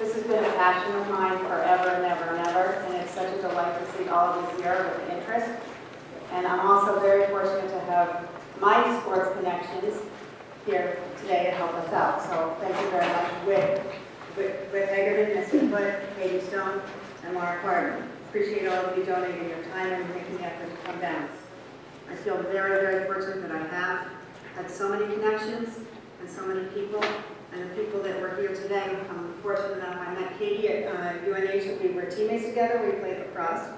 This has been a passion of mine forever and ever and ever, and it's such a delight to see all of you here with interest. And I'm also very fortunate to have my sports connections here today to help us out. So thank you very much, Whit Hagerman, Missy Hood, Katie Stone, and Laura Carden. Appreciate all of you donating your time and making the effort to come down. I feel very, very fortunate that I have had so many connections and so many people, and the people that were here today. I'm fortunate enough I met Katie at UNH. We were teammates together. We played lacrosse.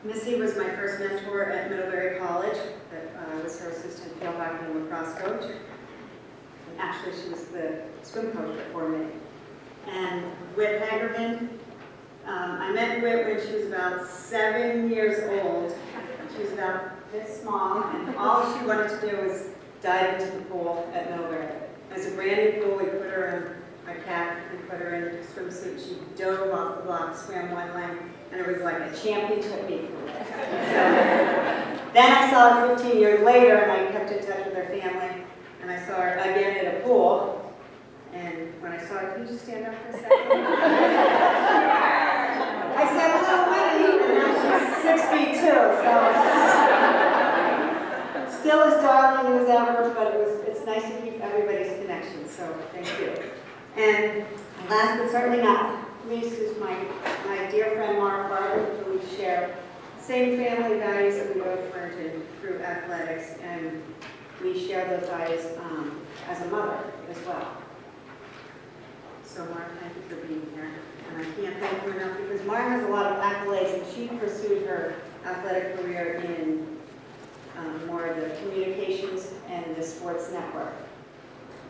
Missy was my first mentor at Middlebury College. I was her assistant field hockey and lacrosse coach. And actually, she was the swim coach before me. And Whit Hagerman, I met Whit when she was about 7 years old. She was about this small, and all she wanted to do was dive into the pool at Middlebury. It was a brand new pool. We put her in a cap, we put her in a swimsuit. She dove off the block, swam one lane, and it was like a championship meet for her. So, then I saw her 15 years later, and I kept in touch with her family, and I saw her again at a pool. And when I saw her, can you just stand up for a second? I said, hello, Winnie, and now she's 6'2", so still as darling as ever, but it's nice to keep everybody's connection, so thank you. And last but certainly not least is my dear friend Mark Barber, who we share same family values that we both learned in through athletics, and we share those values as a mother as well. So Mark, thank you for being here. And I can't thank you enough because Mark has a lot of accolades, and she pursued her athletic career in more of the communications and the sports network.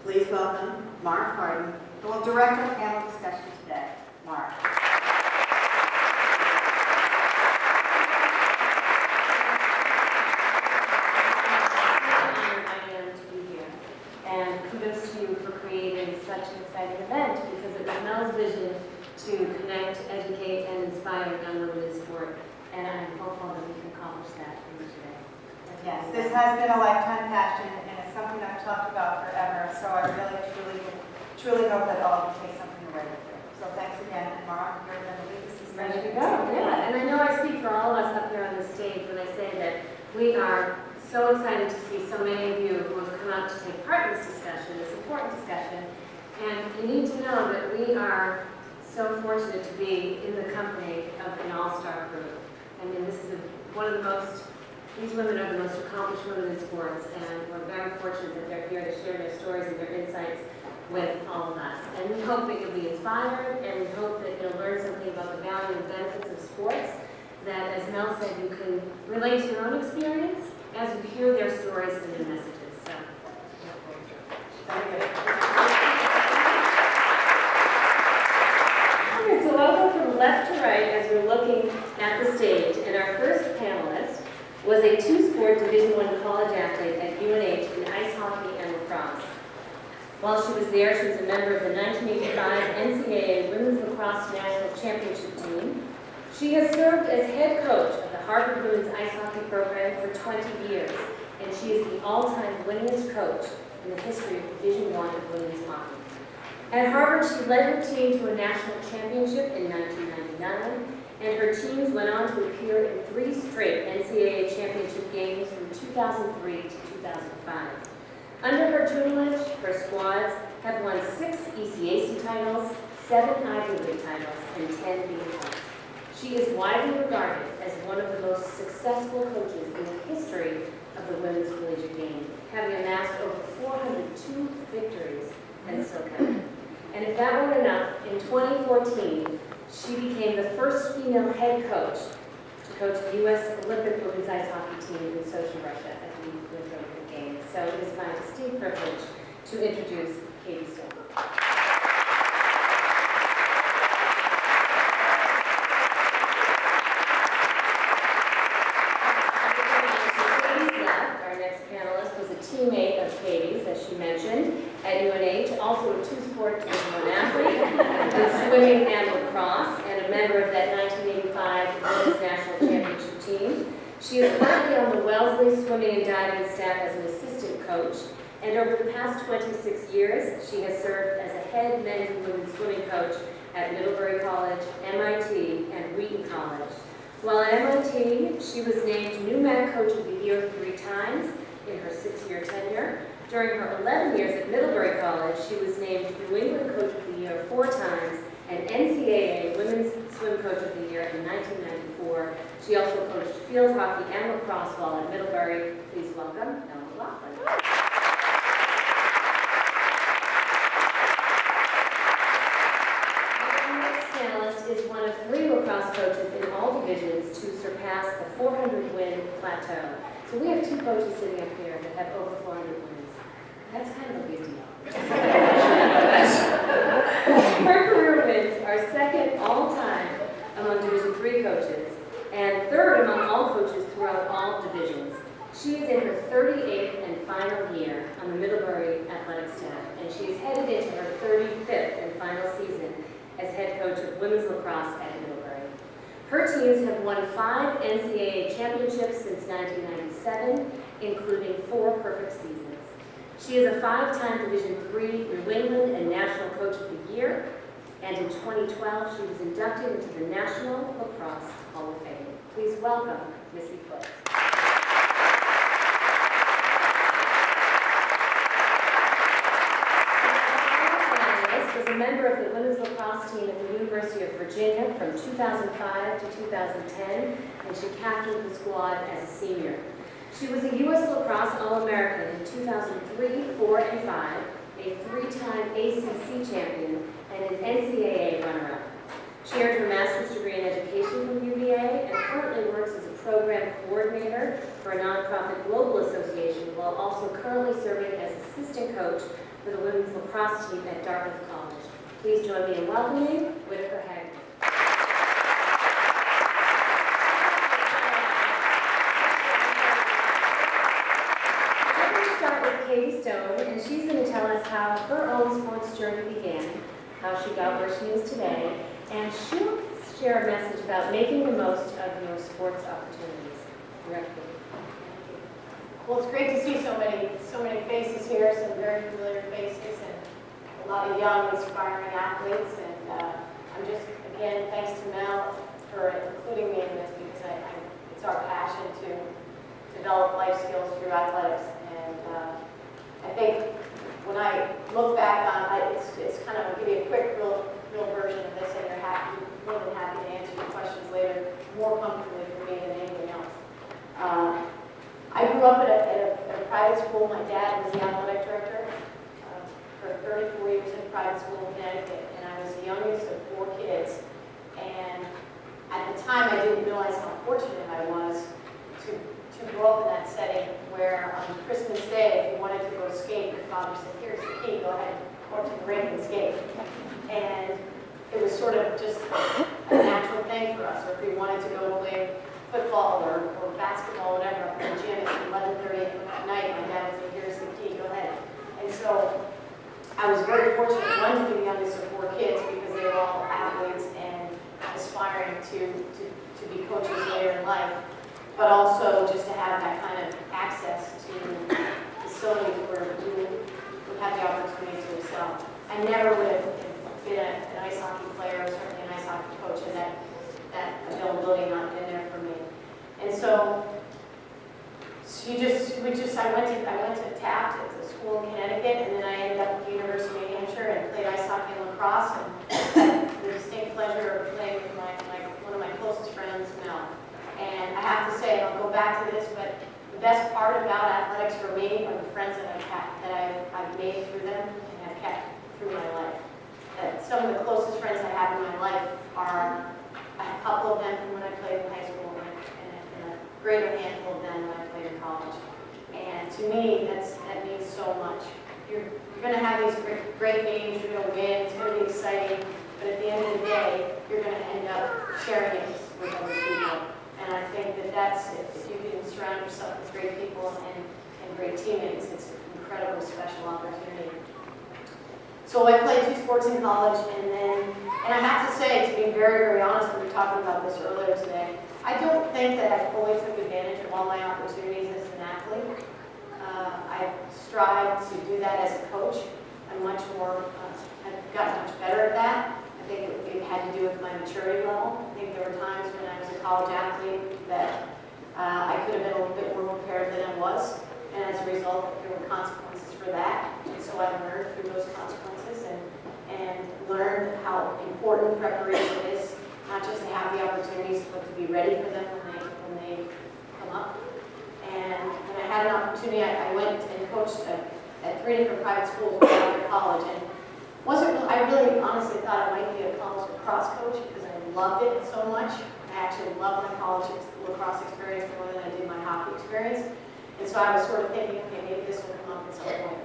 Please welcome Mark Carden, who will direct our panel discussion today. Mark. And kudos to you for creating such an exciting event, because it was Mel's vision to connect, educate, and inspire young women in sport. And I'm hopeful that we can accomplish that here today. Yes, this has been a lifetime passion, and it's something I've talked about forever. So I really, truly hope that all of you take something away with you. So thanks again, and Mara, you're going to lead this discussion. Ready to go. Yeah, and I know I speak for all of us up here on the stage when I say that we are so excited to see so many of you who have come out to take part in this discussion, this important discussion. And you need to know that we are so fortunate to be in the company of an all-star group. I mean, this is these women are the most accomplished women in sports, and we're very fortunate that they're here to share their stories and their insights with all of us. And we hope that you'll be inspired, and we hope that you'll learn something about the value and benefits of sports, that, as Mel said, you can relate to your own experience as you hear their stories and their messages. So, all right, so I'll go from left to right as we're looking at the stage. And our first panelist was a two-sport Division I college athlete at UNH in ice hockey and lacrosse. While she was there, she was a member of the 1985 NCAA Women's Lacrosse National Championship team. She has served as head coach of the Harvard Women's Ice Hockey program for 20 years, and she is the all-time winningest coach in the history of Division I of women's hockey. At Harvard, she led her team to a national championship in 1999, and her teams went on to appear in 3 straight NCAA championship games from 2003 to 2005. Under her tutelage, her squads have won 6 ECAC titles, 7 Ivy League titles, and 10 Big Titles. She is widely regarded as one of the most successful coaches in the history of the women's collegiate game, having amassed over 402 victories and still counting. And if that weren't enough, in 2014, she became the first female head coach to coach the U.S. Olympic women's ice hockey team in Sochi, Russia, at the Winter Olympic Games. So it is my distinct privilege to introduce Katie Stone. Teammate of Katie's, as she mentioned, at UNH, also a two-sport Division I athlete in swimming and lacrosse, and a member of that 1985 Women's National Championship team. She is currently on the Wellesley swimming and diving staff as an assistant coach, and over the past 26 years, she has served as a head men's and women's swimming coach at Middlebury College, MIT, and Wheaton College. While at MIT, she was named new MAC Coach of the Year 3 times in her 6-year tenure. During her 11 years at Middlebury College, she was named New England Coach of the Year 4 times and NCAA Women's Swim Coach of the Year in 1994. She also coached field hockey and lacrosse while at Middlebury. Please welcome Ellen McLaughlin. Our next panelist is one of 3 lacrosse coaches in all divisions to surpass the 400-win plateau. So we have 2 coaches sitting up here that have over 400 wins. That's kind of a big deal. Her career wins are second all-time among Division III coaches and third among all coaches throughout all divisions. She is in her 38th and final year on the Middlebury athletic staff, and she is headed into her 35th and final season as head coach of women's lacrosse at Middlebury. Her teams have won 5 NCAA championships since 1997, including 4 perfect seasons. She is a 5-time Division III New England and National Coach of the Year, and in 2012 she was inducted into the National Lacrosse Hall of Fame. Please welcome Missy Foote. Was a member of the women's lacrosse team at the University of Virginia from 2005 to 2010, and she captained the squad as a senior. She was a U.S. Lacrosse All-American in 2003, 4, and 5, a 3-time ACC champion, and an NCAA runner-up. She earned her master's degree in education from UVA and currently works as a program coordinator for a nonprofit global association while also currently serving as assistant coach for the women's lacrosse team at Dartmouth College. Please join me in welcoming Whitaker Hagman. We're going to start with Katie Stone, and she's going to tell us how her own sports journey began, how she got where she is today, and she'll share a message about making the most of your sports opportunities. Directly. Well, it's great to see so many faces here, some very familiar faces, and a lot of young, aspiring athletes. And I'm just, again, thanks to Mel for including me in this, because it's our passion to develop life skills through athletics. And I think when I look back on it's kind of, I'll give you a quick, real version of this, and more than happy to answer your questions later, more comfortably for me than anything else. I grew up at a private school. My dad was the athletic director for 34 years in a private school in Connecticut, and I was the youngest of 4 kids. And at the time, I didn't realize how fortunate I was to grow up in that setting where on Christmas Day, if you wanted to go skate, your father said, "Here's the key, go ahead, go to the rink and skate." And it was sort of just a natural thing for us. Or if we wanted to go play football or basketball, whatever, up in the gym at 11:30 at night, my dad would say, "Here's the key, go ahead." And so I was very fortunate, one, to be the youngest of 4 kids because they were all athletes and aspiring to be coaches later in life, but also just to have that kind of access to facilities where you would have the opportunity to excel. I never would have been an ice hockey player, or certainly an ice hockey coach, and that availability not been there for me. And so I went to Taft at the school in Connecticut, and then I ended up at the University of New Hampshire and played ice hockey and lacrosse, and the distinct pleasure of playing with one of my closest friends, Mel. And I have to say, and I'll go back to this, but the best part about athletics for me are the friends that I've made through them and have kept through my life. Some of the closest friends I have in my life are a couple of them from when I played in high school, and a greater handful of them when I played in college. And to me, that means so much. You're going to have these great games, you're going to win, it's going to be exciting, but at the end of the day, you're going to end up sharing it with other people. And I think that's it. If you can surround yourself with great people and great teammates, it's an incredibly special opportunity. So I played 2 sports in college, and I have to say, to be very, very honest, we were talking about this earlier today, I don't think that I fully took advantage of all my opportunities as an athlete. I've strived to do that as a coach. I've gotten much better at that. I think it would be had to do with my maturity level. I think there were times when I was a college athlete that I could have been a little bit more prepared than I was, and as a result, there were consequences for that. And so I learned through those consequences and learned how important preparation is, not just to have the opportunities, but to be ready for them when they come up. And when I had an opportunity, I went and coached at 3 different private schools after college, and I really honestly thought I might be a college lacrosse coach because I loved it so much. I actually loved my college lacrosse experience more than I did my hockey experience. And so I was sort of thinking, okay, maybe this will come up at some point.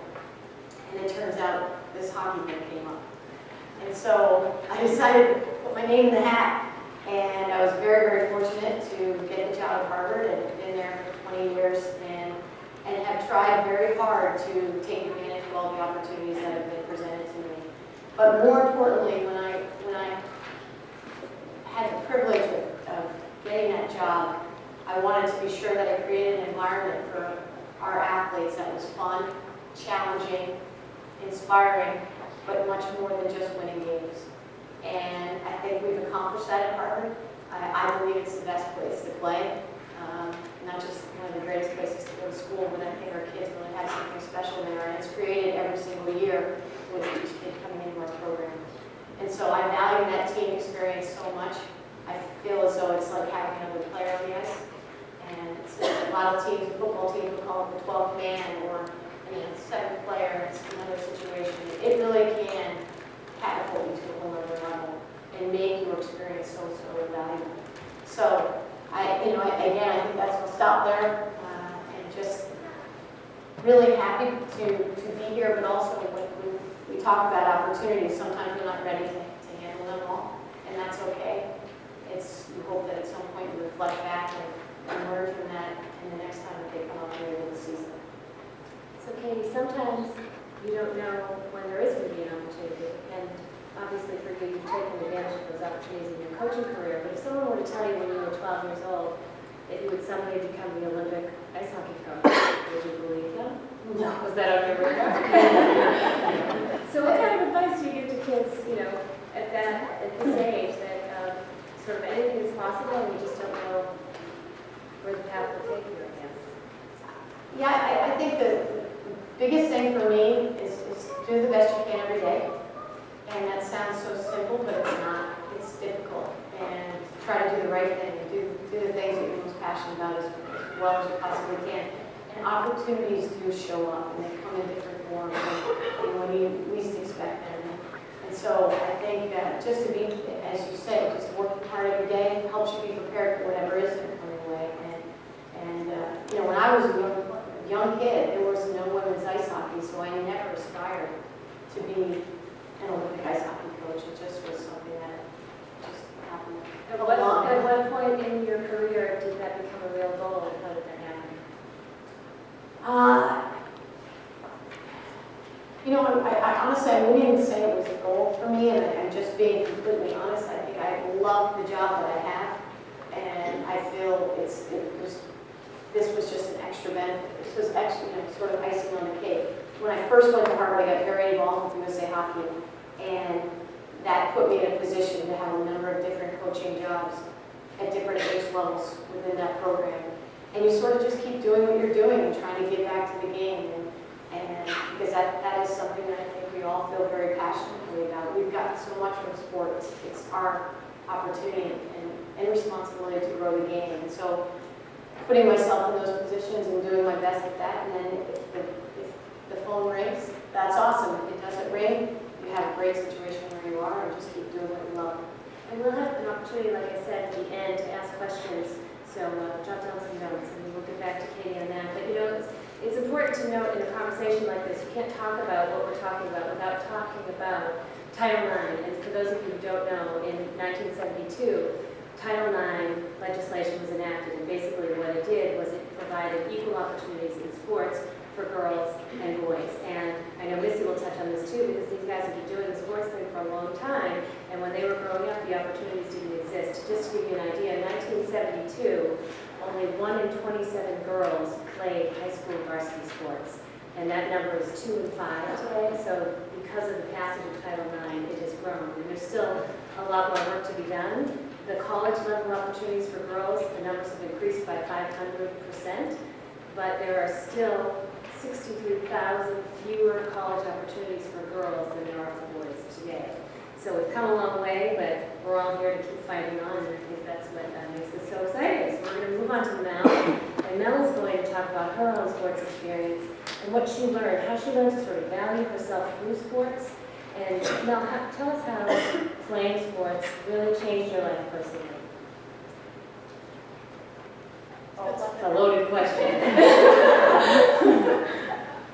And it turns out this hockey thing came up. And so I decided to put my name in the hat. And I was very, very fortunate to get the job at Harvard and been there for 20 years and have tried very hard to take advantage of all the opportunities that have been presented to me. But more importantly, when I had the privilege of getting that job, I wanted to be sure that I created an environment for our athletes that was fun, challenging, inspiring, but much more than just winning games. And I think we've accomplished that at Harvard. I believe it's the best place to play, not just one of the greatest places to go to school, but I think our kids really have something special there, and it's created every single year with each kid coming into our program. And so I value that team experience so much. I feel as though it's like having another player on the ice. And it's a lot of teams, football teams will call it the 12th man or seventh player. It's another situation. It really can catapult you to a whole other level and make your experience so valuable. So again, I think that's what'll stop there. And just really happy to be here, but also when we talk about opportunities, sometimes we're not ready to handle them all, and that's okay. We hope that at some point we reflect back and learn from that, and the next time that they come up, we're able to seize them. So Katie, sometimes you don't know when there is going to be an opportunity, and obviously for you, you've taken advantage of those opportunities in your coaching career, but if someone were to tell you when you were 12 years old that you would someday become the Olympic ice hockey coach, would you believe them? No. Was that on your radar? So what kind of advice do you give to kids, at this age, that sort of anything is possible and you just don't know where the path will take you, I guess? Yeah, I think the biggest thing for me is do the best you can every day. And that sounds so simple, but it's not. It's difficult. And try to do the right thing. Do the things that you're most passionate about as well as you possibly can. And opportunities do show up, and they come in different forms and when you least expect them. And so I think just to be, as you say, just working hard every day helps you be prepared for whatever is coming away. And when I was a young kid, there was no women's ice hockey, so I never aspired to be an Olympic ice hockey coach. It just was something that just happened. At what point in your career did that become a real goal, and how did that happen? I honestly, I wouldn't even say it was a goal for me, and I'm just being completely honest. I think I love the job that I have, and I feel this was just an extra benefit. This was extra, sort of icing on the cake. When I first went to Harvard, I got very involved with USA Hockey, and that put me in a position to have a number of different coaching jobs at different age levels within that program. And you sort of just keep doing what you're doing and trying to get back to the game. And because that is something that I think we all feel very passionately about. We've gotten so much from sports. It's our opportunity and responsibility to grow the game. And so putting myself in those positions and doing my best at that, and then if the phone rings, that's awesome. If it doesn't ring, you have a great situation where you are, and just keep doing what you love. And we'll have an opportunity, like I said, at the end to ask questions. So jot down some notes, and we'll get back to Katie on that. But it's important to note in a conversation like this, you can't talk about what we're talking about without talking about Title IX. And for those of you who don't know, in 1972, Title IX legislation was enacted, and basically what it did was it provided equal opportunities in sports for girls and boys. And I know Missy will touch on this too, because these guys have been doing the sports thing for a long time, and when they were growing up, the opportunities didn't exist. Just to give you an idea, in 1972, only 1 in 27 girls played high school varsity sports, and that number is 2 in 5 today. So because of the passage of Title IX, it has grown, and there's still a lot more work to be done. The college level opportunities for girls, the numbers have increased by 500%, but there are still 63,000 fewer college opportunities for girls than there are for boys today. So we've come a long way, but we're all here to keep fighting on, and I think that's what makes this so exciting. So we're going to move on to Mel, and Mel is going to talk about her own sports experience and what she learned, how she learned to sort of value herself through sports. And Mel, tell us how playing sports really changed your life personally. That's a loaded question.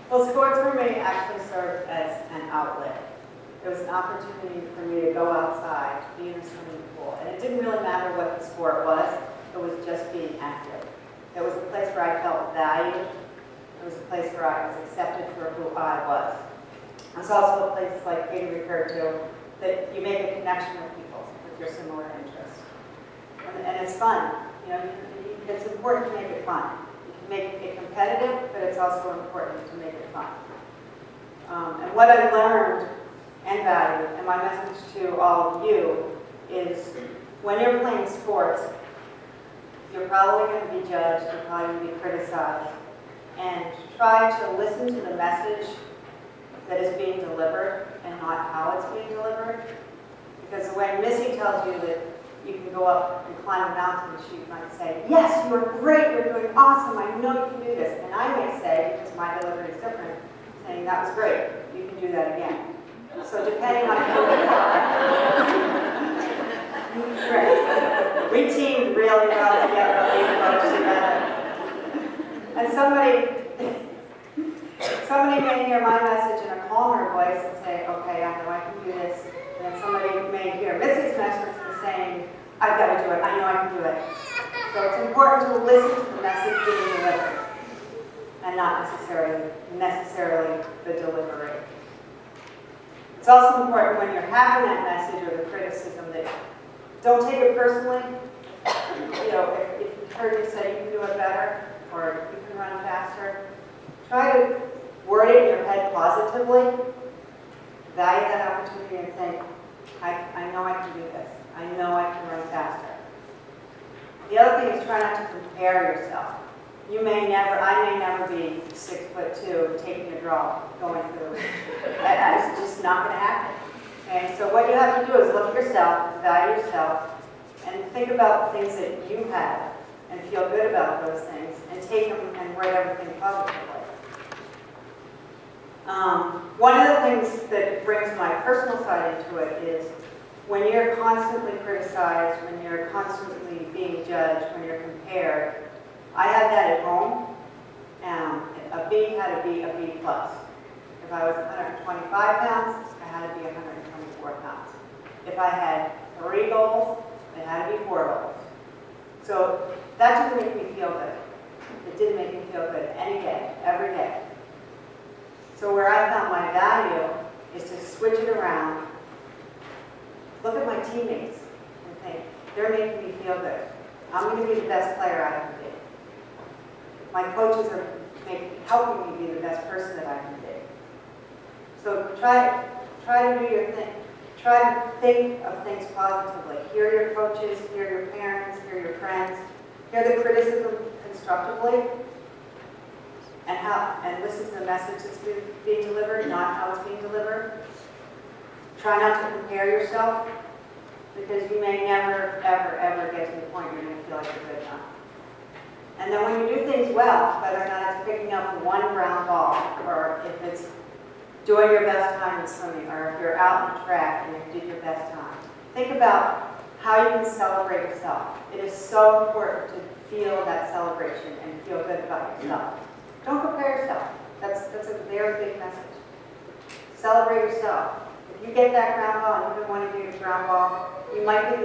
Well, sports for me actually served as an outlet. It was an opportunity for me to go outside, be in a swimming pool. And it didn't really matter what the sport was, it was just being active. It was a place where I felt valued. It was a place where I was accepted for who I was. It's also a place, like Katie referred to, that you make a connection with people with your similar interests. And it's fun. You know, it's important to make it fun. You can make it competitive, but it's also important to make it fun. And what I learned and valued, and my message to all of you, is when you're playing sports, you're probably going to be judged, you're probably going to be criticized, and try to listen to the message that is being delivered and not how it's being delivered. Because when Missy tells you that you can go up and climb a mountain, she might say, yes, you are great, you're doing awesome, I know you can do this. And I may say, because my delivery is different, saying that was great, you can do that again. So depending on who you are, right. We teamed really well together, and somebody may hear my message in a calmer voice and say, okay, I know I can do this. And then somebody may hear Missy's message and saying, I've got to do it, I know I can do it. So it's important to listen to the message being delivered and not necessarily the delivery. It's also important when you're having that message or the criticism that don't take it personally. You know, if you've heard me say you can do it better or you can run faster, try to word it in your head positively, value that opportunity and think, I know I can do this. I know I can run faster. The other thing is try not to compare yourself. I may never be 6'2", taking a draw, going through. That's just not going to happen. Okay, so what you have to do is look at yourself, value yourself, and think about the things that you have and feel good about those things and take them and write everything positively. One of the things that brings my personal side into it is when you're constantly criticized, when you're constantly being judged, when you're compared. I had that at home. A B had to be a B+. If I was 125 pounds, I had to be 124 pounds. If I had 3 goals, it had to be 4 goals. So that didn't make me feel good. It didn't make me feel good any day, every day. So where I found my value is to switch it around, look at my teammates and think, they're making me feel good. I'm going to be the best player I can be. My coaches are helping me be the best person that I can be. So try to do your thing. Try to think of things positively. Hear your coaches, hear your parents, hear your friends, hear the criticism constructively, and listen to the message that's being delivered, not how it's being delivered. Try not to compare yourself, because you may never, ever, ever get to the point where you're going to feel like you're good enough. And then when you do things well, whether or not it's picking up one ground ball, or if it's doing your best time in swimming, or if you're out in track and you did your best time, think about how you can celebrate yourself. It is so important to feel that celebration and feel good about yourself. Don't compare yourself. That's a very big message. Celebrate yourself. If you get that ground ball and you've been wanting to get a ground ball, you may be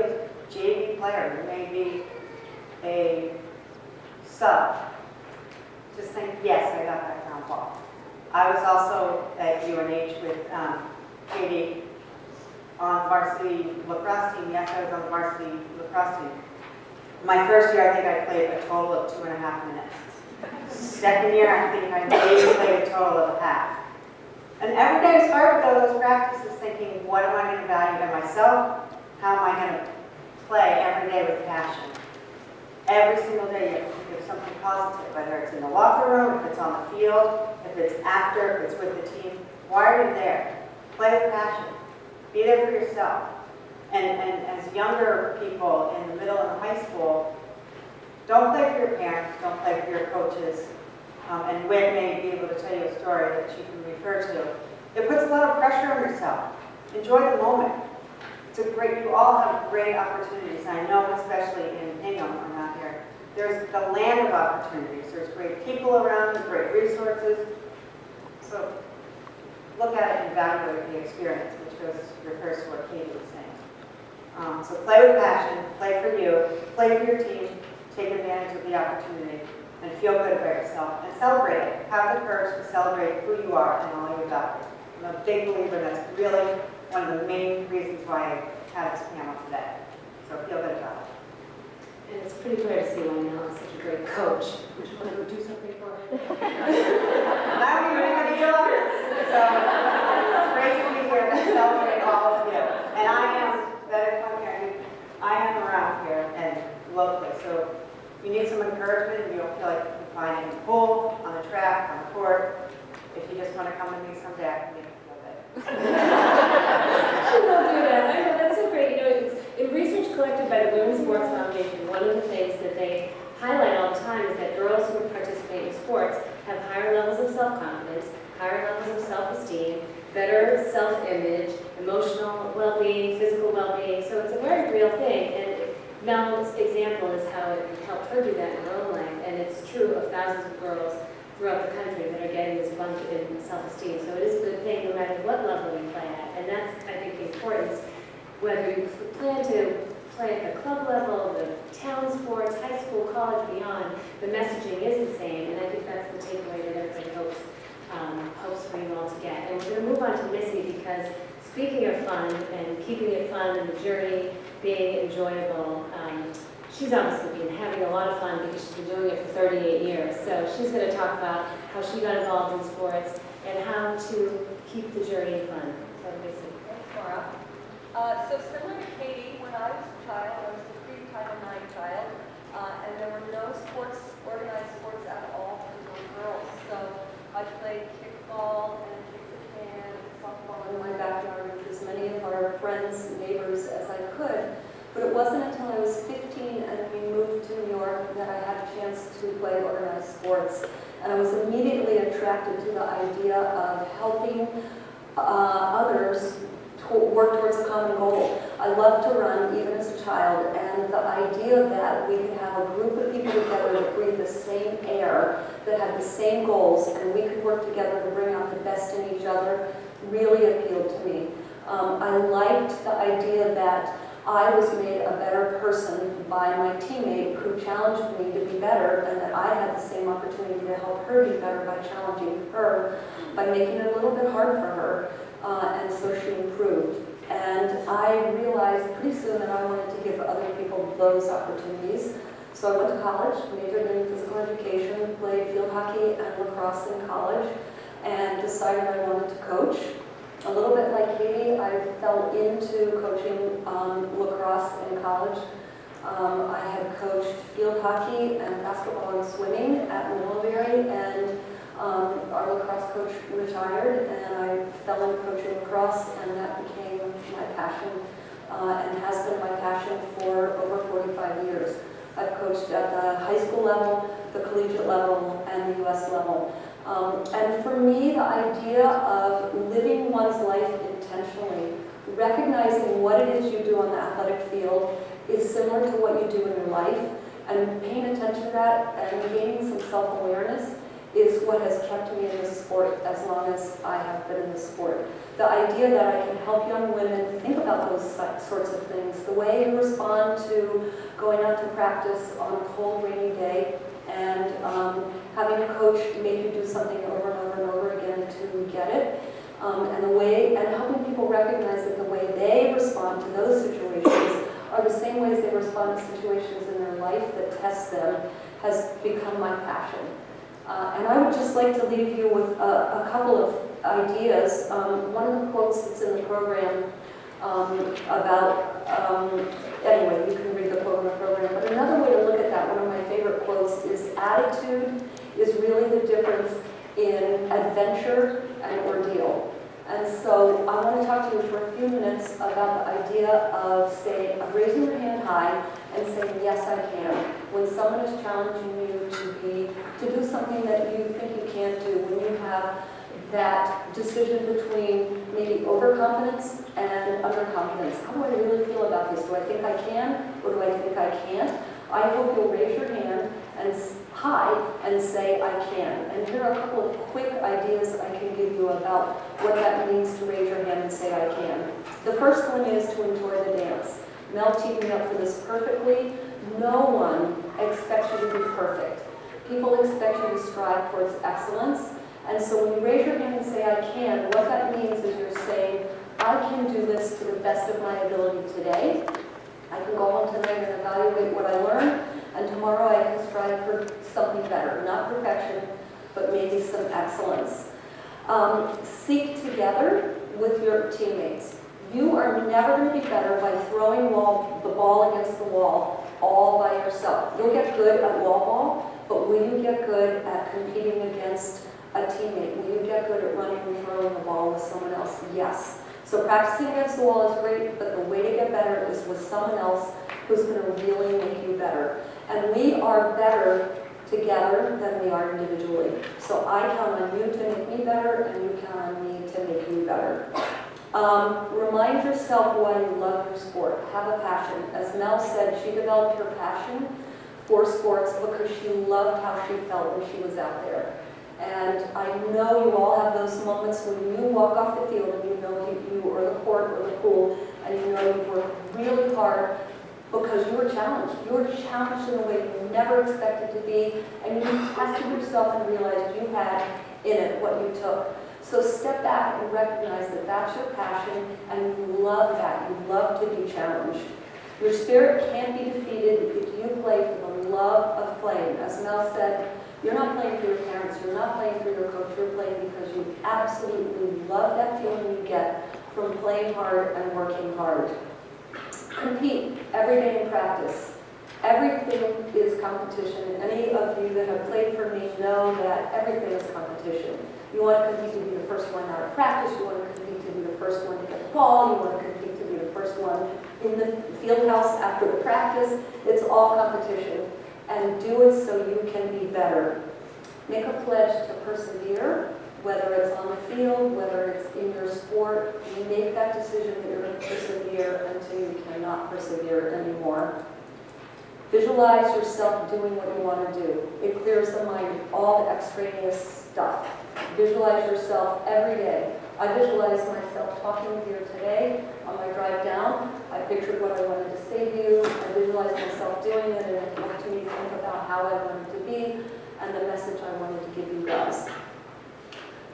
the JV player. You may be a sub. Just think, yes, I got that ground ball. I was also at UNH with Katie on the varsity lacrosse team. Yes, I was on the varsity lacrosse team. My first year, I think I played a total of 2.5 minutes. Second year, I think I maybe played a total of a half. And every day is hard to go to those practices thinking, what am I going to value in myself? How am I going to play every day with passion? Every single day you have to think of something positive, whether it's in the locker room, if it's on the field, if it's after, if it's with the team. Why are you there? Play with passion. Be there for yourself. And as younger people in the middle and high school, don't play for your parents, don't play for your coaches. And Whit may be able to tell you a story that you can refer to. It puts a lot of pressure on yourself. Enjoy the moment. You all have great opportunities. I know especially in Hingham around here, there's the land of opportunities. There's great people around, there's great resources. So look at it and evaluate the experience, which refers to what Katie was saying. So play with passion, play for you, play for your team, take advantage of the opportunity, and feel good about yourself, and celebrate it. Have the courage to celebrate who you are and all you've got. I'm a big believer that's really one of the main reasons why I had this panel today. So feel good about it. And it's pretty clear to see why Mel is such a great coach. Would you want to go do something for her? I don't even know how to yell at her. So it's great to be here to celebrate all of you. And I am, I am around here and locally. So if you need some encouragement and you don't feel like you can find it in the pool, on the track, on the court, if you just want to come with me someday, I can make you feel better. She will do that. I know, that's so great. You know, in research collected by the Women's Sports Foundation, one of the things that they highlight all the time is that girls who participate in sports have higher levels of self-confidence, higher levels of self-esteem, better self-image, emotional well-being, physical well-being. So it's a very real thing. And Mel's example is how it helped her do that in her own life. And it's true of thousands of girls throughout the country that are getting this bump in self-esteem. So it is a good thing no matter what level you play at. And that's, I think, the importance. Whether you plan to play at the club level, the town sports, high school, college, beyond, the messaging is the same. And I think that's the takeaway that everybody hopes for you all to get. And we're going to move on to Missy because speaking of fun and keeping it fun and the journey being enjoyable, she's obviously been having a lot of fun because she's been doing it for 38 years. So she's going to talk about how she got involved in sports and how to keep the journey fun. So Missy. Thanks, Laura. So similar to Katie, when I was a child, I was a pre-Title IX child, and there were no organized sports at all for little girls. So I played kickball and kicked the can and softball in my backyard with as many of our friends and neighbors as I could. But it wasn't until I was 15 and we moved to New York that I had a chance to play organized sports. And I was immediately attracted to the idea of helping others work towards a common goal. I loved to run even as a child, and the idea that we could have a group of people together that breathe the same air, that had the same goals, and we could work together to bring out the best in each other really appealed to me. I liked the idea that I was made a better person by my teammate who challenged me to be better, and that I had the same opportunity to help her be better by challenging her, by making it a little bit hard for her. And so she improved. And I realized pretty soon that I wanted to give other people those opportunities. So I went to college, majored in physical education, played field hockey and lacrosse in college, and decided I wanted to coach. A little bit like Katie, I fell into coaching lacrosse in college. I had coached field hockey and basketball and swimming at Middlebury, and our lacrosse coach retired, and I fell into coaching lacrosse, and that became my passion, and has been my passion for over 45 years. I've coached at the high school level, the collegiate level, and the U.S. level. And for me, the idea of living one's life intentionally, recognizing what it is you do on the athletic field is similar to what you do in your life, and paying attention to that and gaining some self-awareness is what has kept me in this sport as long as I have been in this sport. The idea that I can help young women think about those sorts of things, the way you respond to going out to practice on a cold, rainy day, and having a coach make you do something over and over and over again to get it, and helping people recognize that the way they respond to those situations are the same ways they respond to situations in their life that test them, has become my passion. And I would just like to leave you with a couple of ideas. One of the quotes that's in the program anyway, you can read the quote in the program, but another way to look at that, one of my favorite quotes, is attitude is really the difference in adventure and ordeal. And so I want to talk to you for a few minutes about the idea of raising your hand high and saying, yes, I can. When someone is challenging you to do something that you think you can't do, when you have that decision between maybe overconfidence and underconfidence. How do I really feel about this? Do I think I can, or do I think I can't? I hope you'll raise your hand and high and say, I can. And here are a couple of quick ideas I can give you about what that means to raise your hand and say, I can. The first one is to enjoy the dance. Mel teed me up for this perfectly. No one expects you to be perfect. People expect you to strive towards excellence. And so when you raise your hand and say, I can, what that means is you're saying, I can do this to the best of my ability today. I can go home tonight and evaluate what I learned, and tomorrow I can strive for something better. Not perfection, but maybe some excellence. Seek together with your teammates. You are never going to be better by throwing the ball against the wall all by yourself. You'll get good at wall ball, but will you get good at competing against a teammate? Will you get good at running and throwing the ball with someone else? Yes. So practicing against the wall is great, but the way to get better is with someone else who's going to really make you better. And we are better together than we are individually. So I count on you to make me better, and you count on me to make you better. Remind yourself why you love your sport. Have a passion. As Mel said, she developed her passion for sports because she loved how she felt when she was out there. And I know you all have those moments when you walk off the field and you know you or the court or the pool, and you know you worked really hard because you were challenged. You were challenged in a way you never expected to be, and you tested yourself and realized you had in it what you took. So step back and recognize that that's your passion, and you love that. You love to be challenged. Your spirit can't be defeated if you play for the love of playing. As Mel said, you're not playing for your parents, you're not playing for your coach, you're playing because you absolutely love that feeling you get from playing hard and working hard. Compete every day in practice. Everything is competition. Any of you that have played for me know that everything is competition. You want to compete to be the first one out of practice, you want to compete to be the first one to get the ball, you want to compete to be the first one in the field house after the practice. It's all competition. And do it so you can be better. Make a pledge to persevere, whether it's on the field, whether it's in your sport. You make that decision that you're going to persevere until you cannot persevere anymore. Visualize yourself doing what you want to do. It clears the mind of all the extraneous stuff. Visualize yourself every day. I visualized myself talking with you today on my drive down. I pictured what I wanted to say to you. I visualized myself doing it, and it helped me think about how I wanted to be and the message I wanted to give you guys.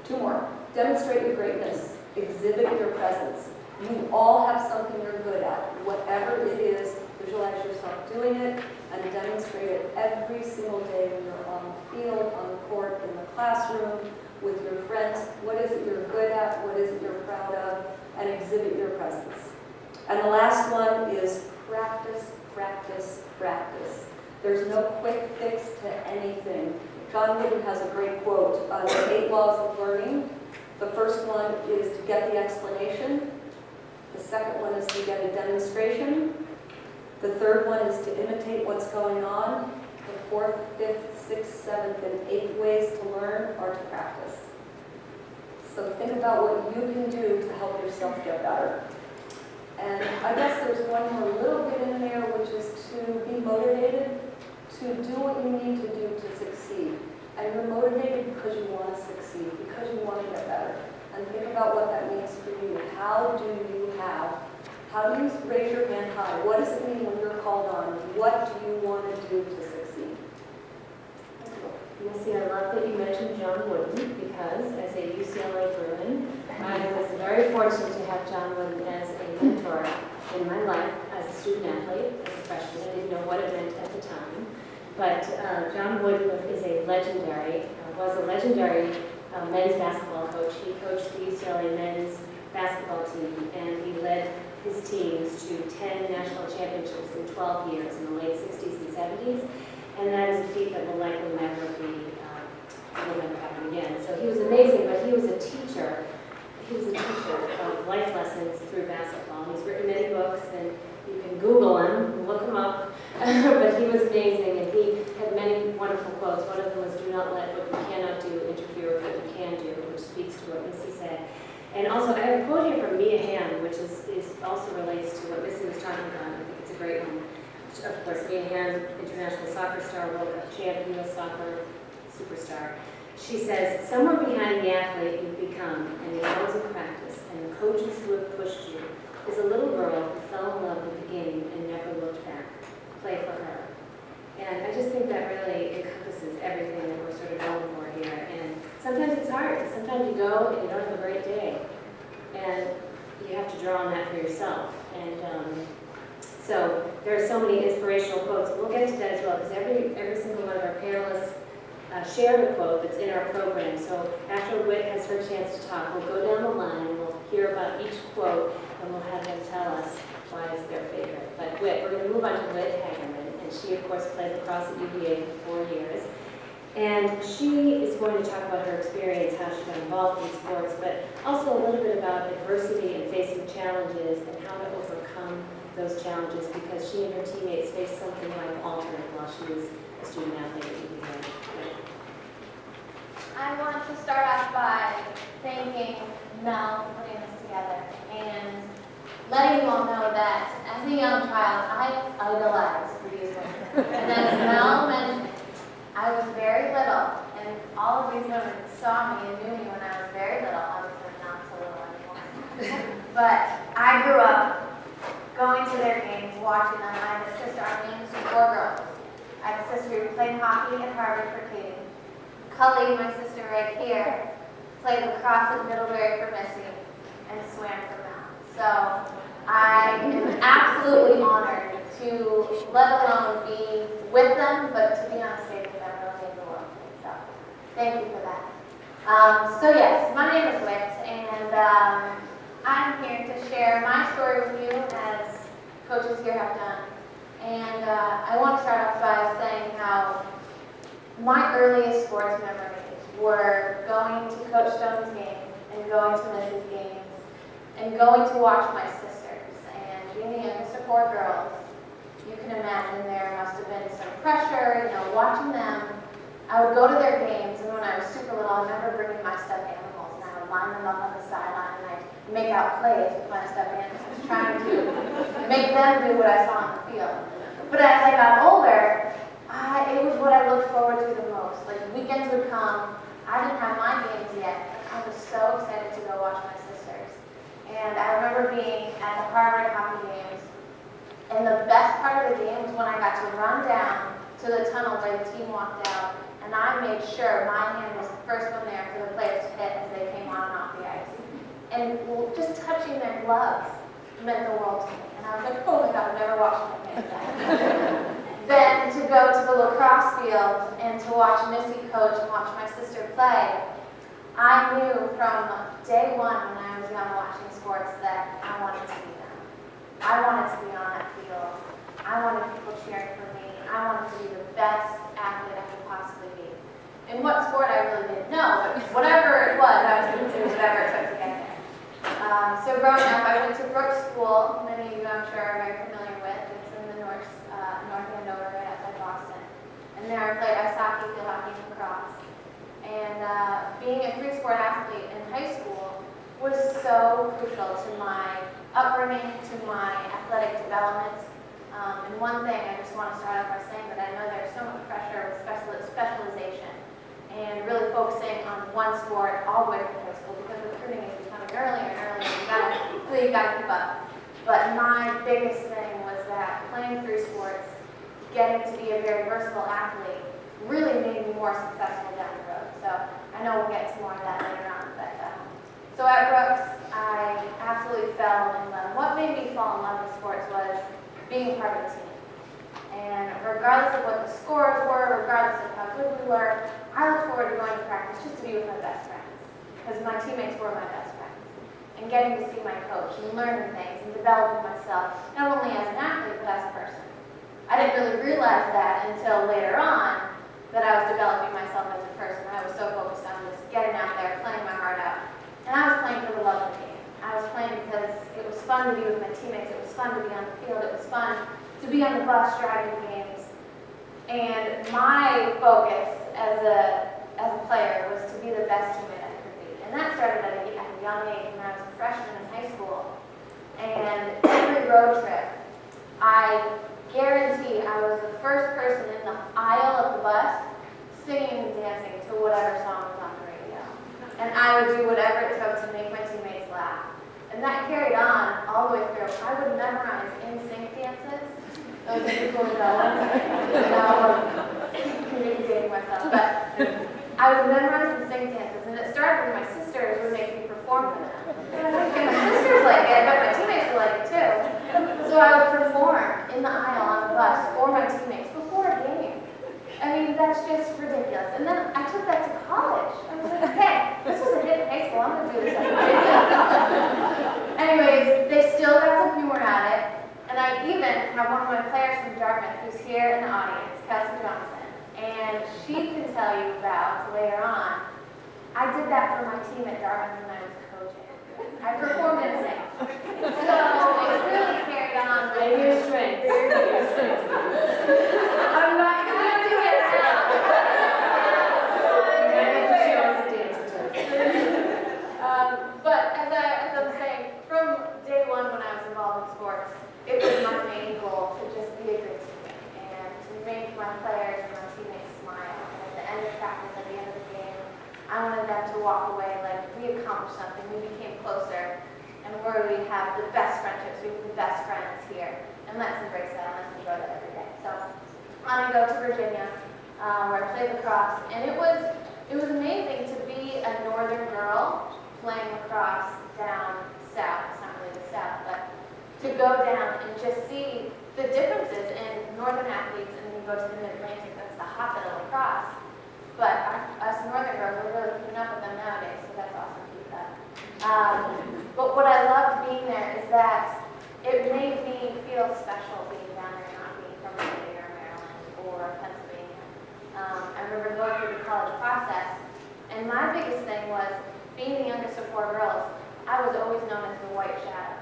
2 more. Demonstrate your greatness. Exhibit your presence. You all have something you're good at. Whatever it is, visualize yourself doing it and demonstrate it every single day when you're on the field, on the court, in the classroom, with your friends. What is it you're good at? What is it you're proud of? And exhibit your presence. And the last one is practice, practice, practice. There's no quick fix to anything. John Wooden has a great quote, the 8 laws of learning. The first one is to get the explanation. The second one is to get a demonstration. The third one is to imitate what's going on. The 4th, 5th, 6th, 7th, and 8th ways to learn are to practice. So think about what you can do to help yourself get better. And I guess there's one more little bit in there, which is to be motivated to do what you need to do to succeed. And you're motivated because you want to succeed, because you want to get better. And think about what that means for you. How do you raise your hand high? What does it mean when you're called on? What do you want to do to succeed? Missy, I love that you mentioned John Wooden, because as a UCLA Bruin, I was very fortunate to have John Wooden as a mentor in my life as a student athlete, as a freshman. I didn't know what it meant at the time. But John Wooden was a legendary men's basketball coach. He coached the UCLA men's basketball team, and he led his teams to 10 national championships in 12 years in the late 60s and 70s, and that is a feat that will likely never happen again. So he was amazing, but he was a teacher. He was a teacher of life lessons through basketball. He's written many books, and you can Google him, look him up, but he was amazing, and he had many wonderful quotes. One of them was, "Do not let what you cannot do interfere with what you can do," which speaks to what Missy said. And also, I have a quote here from Mia Hamm, which is also relates to what Missy was talking about. I think it's a great one. Of course, Mia Hamm, international soccer star, World Cup champ, U.S. soccer superstar. She says, "Somewhere behind the athlete you've become, and the hours of practice, and the coaches who have pushed you, is a little girl who fell in love with the game and never looked back. Play for her." And I just think that really encompasses everything that we're sort of going for here. And sometimes it's hard. Sometimes you go and you don't have a great day. And you have to draw on that for yourself. And so there are so many inspirational quotes. We'll get to that as well, because every single one of our panelists shared a quote that's in our program. So after Whit has her chance to talk, we'll go down the line and we'll hear about each quote, and we'll have them tell us why it's their favorite. But Whit, we're going to move on to Whit Hagerman, and she, of course, played lacrosse at UVA for 4 years. And she is going to talk about her experience, how she got involved in sports, but also a little bit about adversity and facing challenges and how to overcome those challenges, because she and her teammates faced something like altered while she was a student athlete at UVA. I want to start off by thanking Mel for putting this together and letting you all know that as a young child, I idolized these women. And as Mel mentioned, I was very little, and all of these women saw me and knew me when I was very little. Obviously not so little anymore. But I grew up going to their games, watching them. I have a sister, our name is 4 girls. I have a sister who played hockey at Harvard for Katie. Cully, my sister right here, played lacrosse at Middlebury for Missy and swam for Mel. So I am absolutely honored to let alone be with them, but to be on stage with them really means the world to me. So thank you for that. So yes, my name is Whit, and I'm here to share my story with you as coaches here have done. And I want to start off by saying how my earliest sports memories were going to Coach Stone's games and going to Miss's games and going to watch my sisters. And being the youngest of 4 girls, you can imagine there must have been some pressure, watching them. I would go to their games, and when I was super little, I remember bringing my stuffed animals, and I would line them up on the sideline, and I'd make out plays with my stuffed animals, trying to make them do what I saw on the field. But as I got older, it was what I looked forward to the most. Like, weekends would come, I didn't have my games yet, but I was so excited to go watch my sisters. And I remember being at the Harvard hockey games, and the best part of the game was when I got to run down to the tunnel where the team walked out, and I made sure my hand was the first one there for the players to hit as they came on and off the ice. And just touching their gloves meant the world to me. And I was like, oh my God, I've never washed my hands that. Then to go to the lacrosse field and to watch Missy coach and watch my sister play, I knew from day one when I was young watching sports that I wanted to be them. I wanted to be on that field. I wanted people cheering for me. I wanted to be the best athlete I could possibly be. In what sport I really didn't know, but whatever it was, I was going to do whatever it took to get there. So growing up, I went to Brooks School. Many of you, I'm sure, are very familiar with. It's in the North Andover, right outside Boston. And there I played ice hockey, field hockey, and lacrosse. And being a three-sport athlete in high school was so crucial to my upbringing, to my athletic development. And one thing I just want to start off by saying that I know there's so much pressure with specialization and really focusing on one sport all the way through high school, because recruiting is becoming earlier and earlier. You gotta keep up. But my biggest thing was that playing three sports, getting to be a very versatile athlete, really made me more successful down the road. So I know we'll get to more of that later on. But so at Brooks, I absolutely fell in love. What made me fall in love with sports was being part of a team. And regardless of what the scores were, regardless of how good we were, I looked forward to going to practice just to be with my best friend. because my teammates were my best friends. And getting to see my coach and learning things and developing myself, not only as an athlete, but as a person. I didn't really realize that until later on, that I was developing myself as a person. I was so focused on just getting out there, playing my heart out. And I was playing for the love of the game. I was playing because it was fun to be with my teammates. It was fun to be on the field. It was fun to be on the bus driving games. And my focus as a player was to be the best teammate I could be. And that started at a young age when I was a freshman in high school. And every road trip, I guarantee I was the first person in the aisle of the bus singing and dancing to whatever song was on the radio. And I would do whatever it took to make my teammates laugh. And that carried on all the way through. I would memorize in-sync dances. Those are the cool developments. Now I'm communicating myself. But I would memorize in-sync dances. And it started when my sisters would make me perform for them. And my sisters liked it, but my teammates would like it too. So I would perform in the aisle on the bus for my teammates before a game. I mean, that's just ridiculous. And then I took that to college. I was like, okay, this was a hit in high school. I'm going to do this at Virginia. Anyways, they still got some humor at it. And I even have one of my players from Dartmouth who's here in the audience, Kelsey Johnson. And she can tell you about, later on, I did that for my team at Dartmouth when I was coaching. I performed in sync. So it's really carried on. And your strength. I'm not going to do it now. But as I'm saying, from day one when I was involved in sports, it was my main goal to just be a good teammate and to make my players and my teammates smile. And at the end of practice, at the end of the game, I wanted them to walk away like we accomplished something, we became closer, and where we have the best friendships, we have the best friends here. And let's embrace that and let's enjoy that every day. So I'm going to go to Virginia, where I played lacrosse, and it was amazing to be a northern girl playing lacrosse down south. It's not really the south, but to go down and just see the differences in northern athletes, and then you go to the Mid-Atlantic, that's the hotbed of lacrosse. But us northern girls, we're really keeping up with them nowadays, so that's awesome to keep that. But what I loved being there is that it made me feel special being down there, not being from Virginia or Maryland or Pennsylvania. I remember going through the college process, and my biggest thing was, being the youngest of 4 girls, I was always known as the white shadow.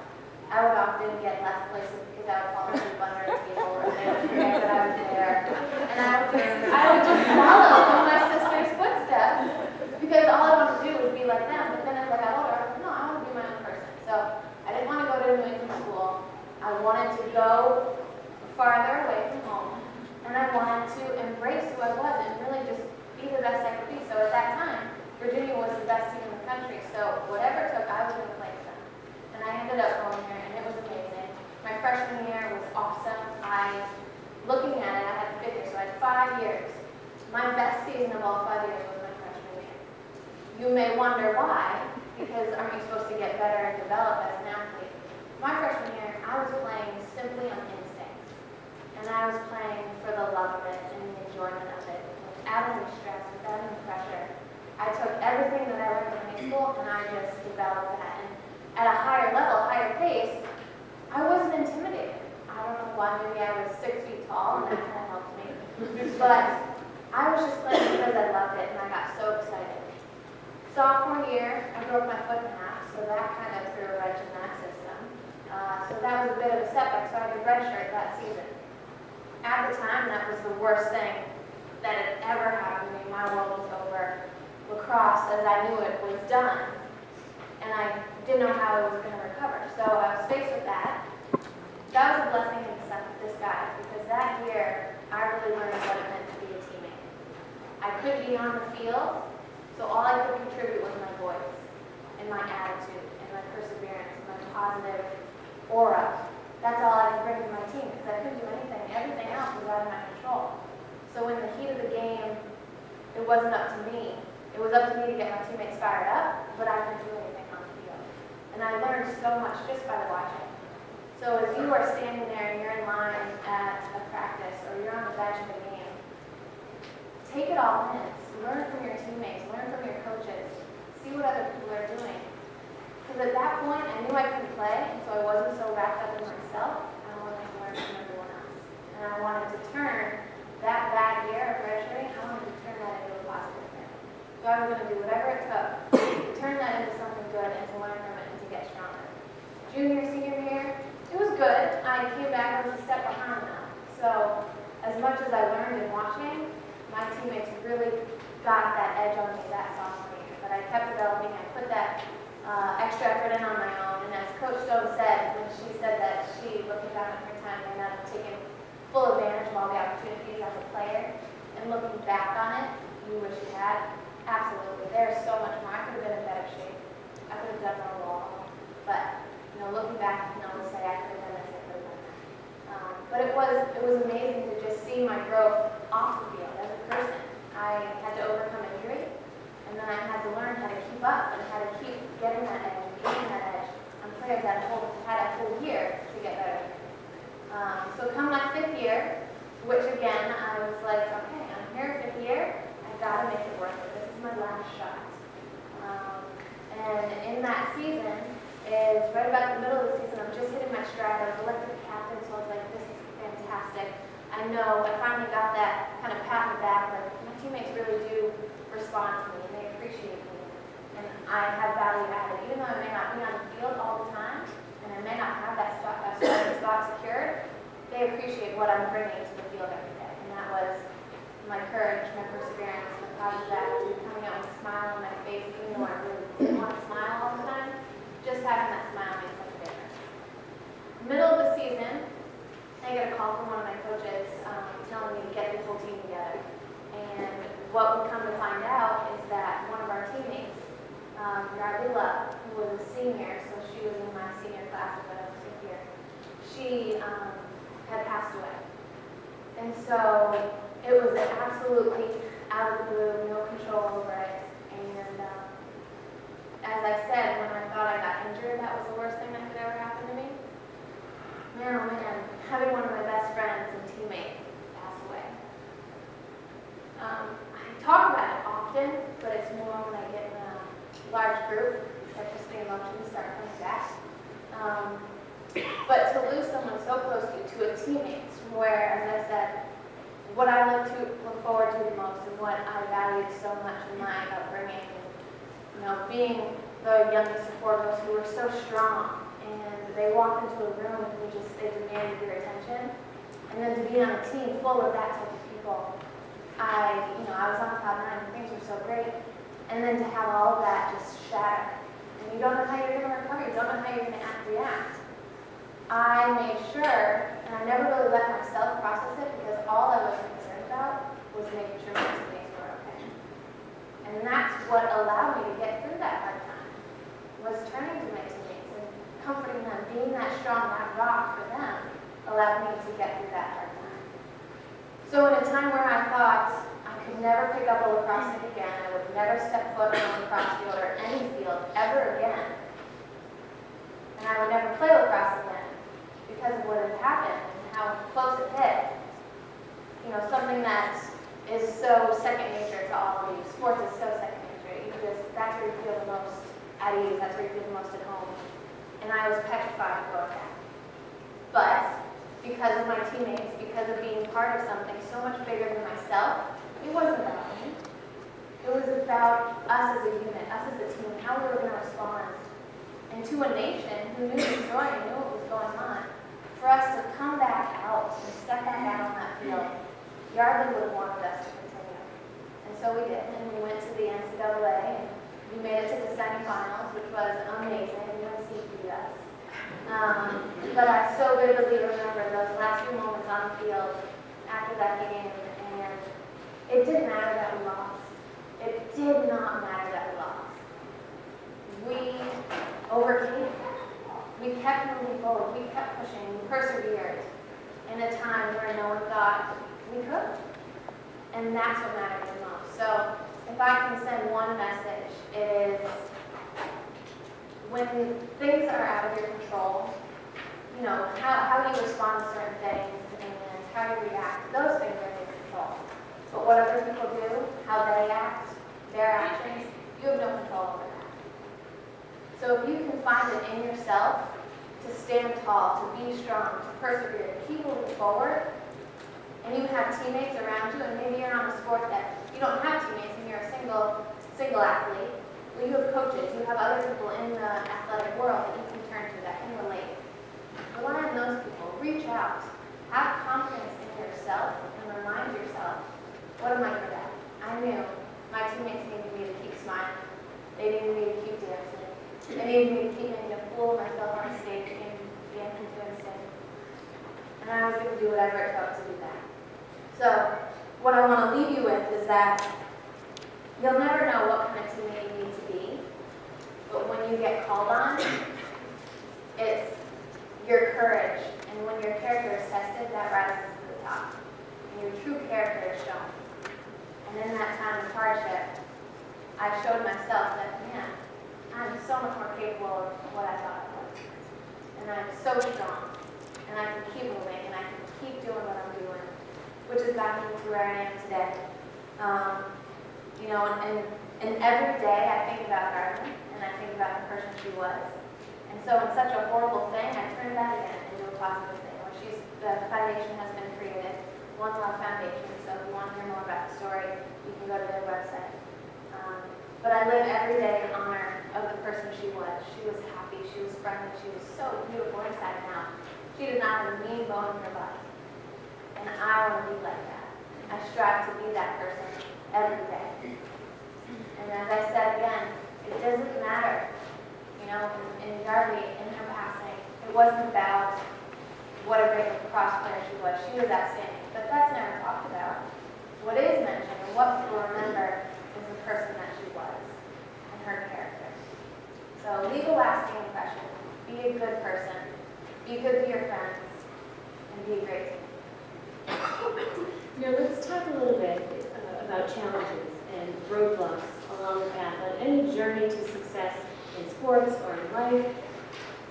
I would often get left places because I would fall asleep under a table, or they would forget that I was there. And I would just follow in my sister's footsteps, because all I wanted to do was be like them. But then as I got older, I was like, no, I want to be my own person. So I didn't want to go to New England school. I wanted to go farther away from home, and I wanted to embrace who I was and really just be the best I could be. So at that time, Virginia was the best team in the country, so whatever it took, I was going to play for them. And I ended up going there, and it was amazing. My freshman year was awesome. Looking at it, I had 5 years, so I had 5 years. My best season of all 5 years was my freshman year. You may wonder why, because aren't you supposed to get better and develop as an athlete? My freshman year, I was playing simply on instincts. And I was playing for the love of it and the enjoyment of it, without any stress, without any pressure. I took everything that I learned in high school and I just developed that. And at a higher level, higher pace, I wasn't intimidated. I don't know why, maybe I was 6 feet tall and that kind of helped me. But I was just playing because I loved it and I got so excited. Sophomore year, I broke my foot in half, so that kind of threw a wrench in that system. So that was a bit of a setback, so I had to redshirt that season. At the time, that was the worst thing that had ever happened to me. My world was over. Lacrosse, as I knew it, was done. And I didn't know how I was going to recover. So I was faced with that. That was a blessing in disguise, because that year, I really learned what it meant to be a teammate. I couldn't be on the field, so all I could contribute was my voice, and my attitude, and my perseverance, and my positive aura. That's all I could bring to my team, because I couldn't do anything. Everything else was out of my control. So in the heat of the game, it wasn't up to me. It was up to me to get my teammates fired up, but I couldn't do anything on the field. And I learned so much just by watching. So as you are standing there and you're in line at a practice, or you're on the bench of a game, take it all in. Learn from your teammates, learn from your coaches. see what other people are doing. Because at that point, I knew I couldn't play, and so I wasn't so wrapped up in myself. I wanted to learn from everyone else. And I wanted to turn that bad year of redshirting, I wanted to turn that into a positive thing. So I was going to do whatever it took to turn that into something good and to learn from it and to get stronger. Junior, senior year, it was good. I came back, I was a step behind now. So as much as I learned in watching, my teammates really got that edge on me that sophomore year. But I kept developing, I put that extra effort in on my own. And as Coach Stone said, when she said that she, looking back on her time, may not have taken full advantage of all the opportunities as a player, and looking back on it, you wish you had. Absolutely. There's so much more. I could have been in better shape. I could have done more wall. But, looking back, I can always say I could have done this, I could have done that. But it was amazing to just see my growth off the field as a person. I had to overcome injury, and then I had to learn how to keep up and how to keep getting that edge and gaining that edge on players that had a whole year to get better. So come my 5th year, which again, I was like, okay, I'm here 5th year, I gotta make it worth it. This is my last shot. And in that season, is right about the middle of the season, I'm just hitting my stride. I was elected captain, so I was like, this is fantastic. I know I finally got that kind of pat on the back, like my teammates really do respond to me and they appreciate me. And I have value added, even though I may not be on the field all the time, and I may not have that spot secured, they appreciate what I'm bringing to the field every day. And that was my courage, my perseverance, my positive attitude, coming out with a smile on my face, even though I really didn't want to smile all the time. Just having that smile makes such a difference. Middle of the season, I get a call from one of my coaches telling me to get the whole team together. And what we come to find out is that one of our teammates, Riley Love, who was a senior, so she was in my senior class, but I was 5th year, she had passed away. And so it was absolutely out of the blue, no control over it. And as I said, when I thought I got injured, that was the worst thing that could ever happen to me. Man, oh man, having one of my best friends and teammates pass away. I talk about it often, but it's more when I get in a large group that just the emotions start coming back. But to lose someone so close to a teammate, where, as I said, what I look forward to the most and what I valued so much in my upbringing, being the youngest of 4 girls who were so strong, and they walked into a room and they demanded your attention, and then to be on a team full of that type of people, I was on cloud 9 and things were so great, and then to have all of that just shatter, and you don't know how you're going to recover, you don't know how you're going to react. I made sure, and I never really let myself process it because all I was concerned about was making sure my teammates were okay. And that's what allowed me to get through that hard time, was turning to my teammates and comforting them, being that strong, that rock for them, allowed me to get through that hard time. So in a time where I thought I could never pick up a lacrosse stick again, I would never step foot on a lacrosse field or any field ever again, and I would never play lacrosse again because of what had happened and how close it hit. Something that is so second nature to all of you. Sports is so second nature. That's where you feel the most at ease. That's where you feel the most at home. And I was petrified to go back. But because of my teammates, because of being part of something so much bigger than myself, it wasn't about me. It was about us as a unit, us as a team, how we were going to respond. And to a nation who knew the story and knew what was going on, for us to come back out and step back out on that field, Yardley would have wanted us to continue. And so we did, and we went to the NCAA, and we made it to the semifinals, which was amazing. UNC beat us. But I so vividly remember those last few moments on the field after that game, and it didn't matter that we lost. It did not matter that we lost. We overcame. We kept moving forward. We kept pushing. We persevered in a time where no one thought we could. And that's what matters the most. So if I can send one message, it is when things are out of your control, how you respond to certain things and how you react, those things are in your control. But what other people do, how they act, their actions, you have no control over that. So if you can find it in yourself to stand tall, to be strong, to persevere, to keep moving forward, and you have teammates around you, and maybe you're on a sport that you don't have teammates and you're a single athlete, well, you have coaches, you have other people in the athletic world that you can turn to that can relate. Rely on those people. Reach out. Have confidence in yourself and remind yourself, what am I good at? I knew my teammates needed me to keep smiling. They needed me to keep dancing. They needed me to keep making a fool of myself on stage and dancing to insane. And I was going to do whatever it took to do that. So what I want to leave you with is that you'll never know what kind of teammate you need to be, but when you get called on, it's your courage, and when your character is tested, that rises to the top, and your true character is shown. And in that time of hardship, I showed myself that, man, I'm so much more capable of what I thought I was, and I'm so strong, and I can keep moving, and I can keep doing what I'm doing, which is gotten me to where I am today. You know, and every day I think about Garden, and I think about the person she was. And so in such a horrible thing, I turn that again into a positive thing. Where the foundation has been created, One Love Foundation. So if you want to hear more about the story, you can go to their website. But I live every day in honor of the person she was. She was happy, she was friendly, she was so beautiful inside and out. She did not have a mean bone in her body. And I want to be like that. I strive to be that person every day. And as I said again, it doesn't matter. You know, in Darby, in her passing, it wasn't about what a great lacrosse player she was. She was outstanding. But that's never talked about. What is mentioned and what people remember is the person that she was and her character. So leave a lasting impression. Be a good person. Be good to your friends. And be a great team. Now let's talk a little bit about challenges and roadblocks along the path on any journey to success in sports or in life.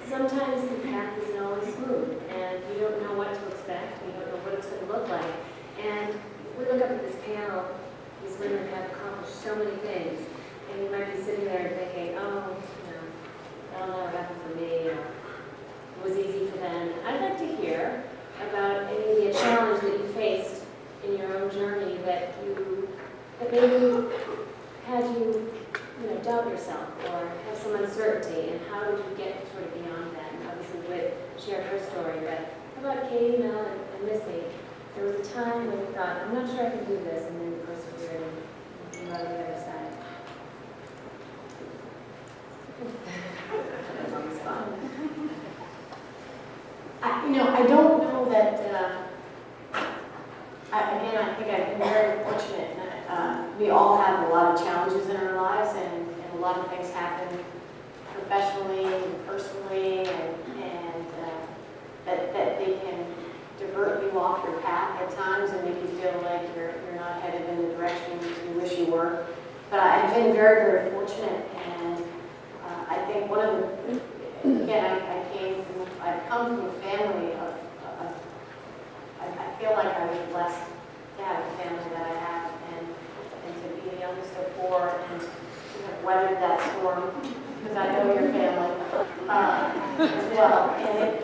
Sometimes the path isn't always smooth, and you don't know what to expect, you don't know what it's going to look like. And we look up at this panel, these women have accomplished so many things, and you might be sitting there thinking, oh, you know, that'll never happen for me, or it was easy for them. I'd like to hear about any of the challenge that you faced in your own journey that maybe had you, doubt yourself or have some uncertainty, and how did you get sort of beyond that? And obviously, Whit shared her story, but how about Katie, Mel, and Missy? There was a time when you thought, I'm not sure I can do this, and then you persevered and you got on the other side. That's on the spot. I don't know that, I think I've been very fortunate. We all have a lot of challenges in our lives, and a lot of things happen professionally and personally, and that they can divert you off your path at times and make you feel like you're not headed in the direction you wish you were. But I've been very, very fortunate, and I think one of the, again, I've come from a family of I feel like I was blessed to have the family that I have, and to be the youngest of four, and to have weathered that storm, because I know your family as well.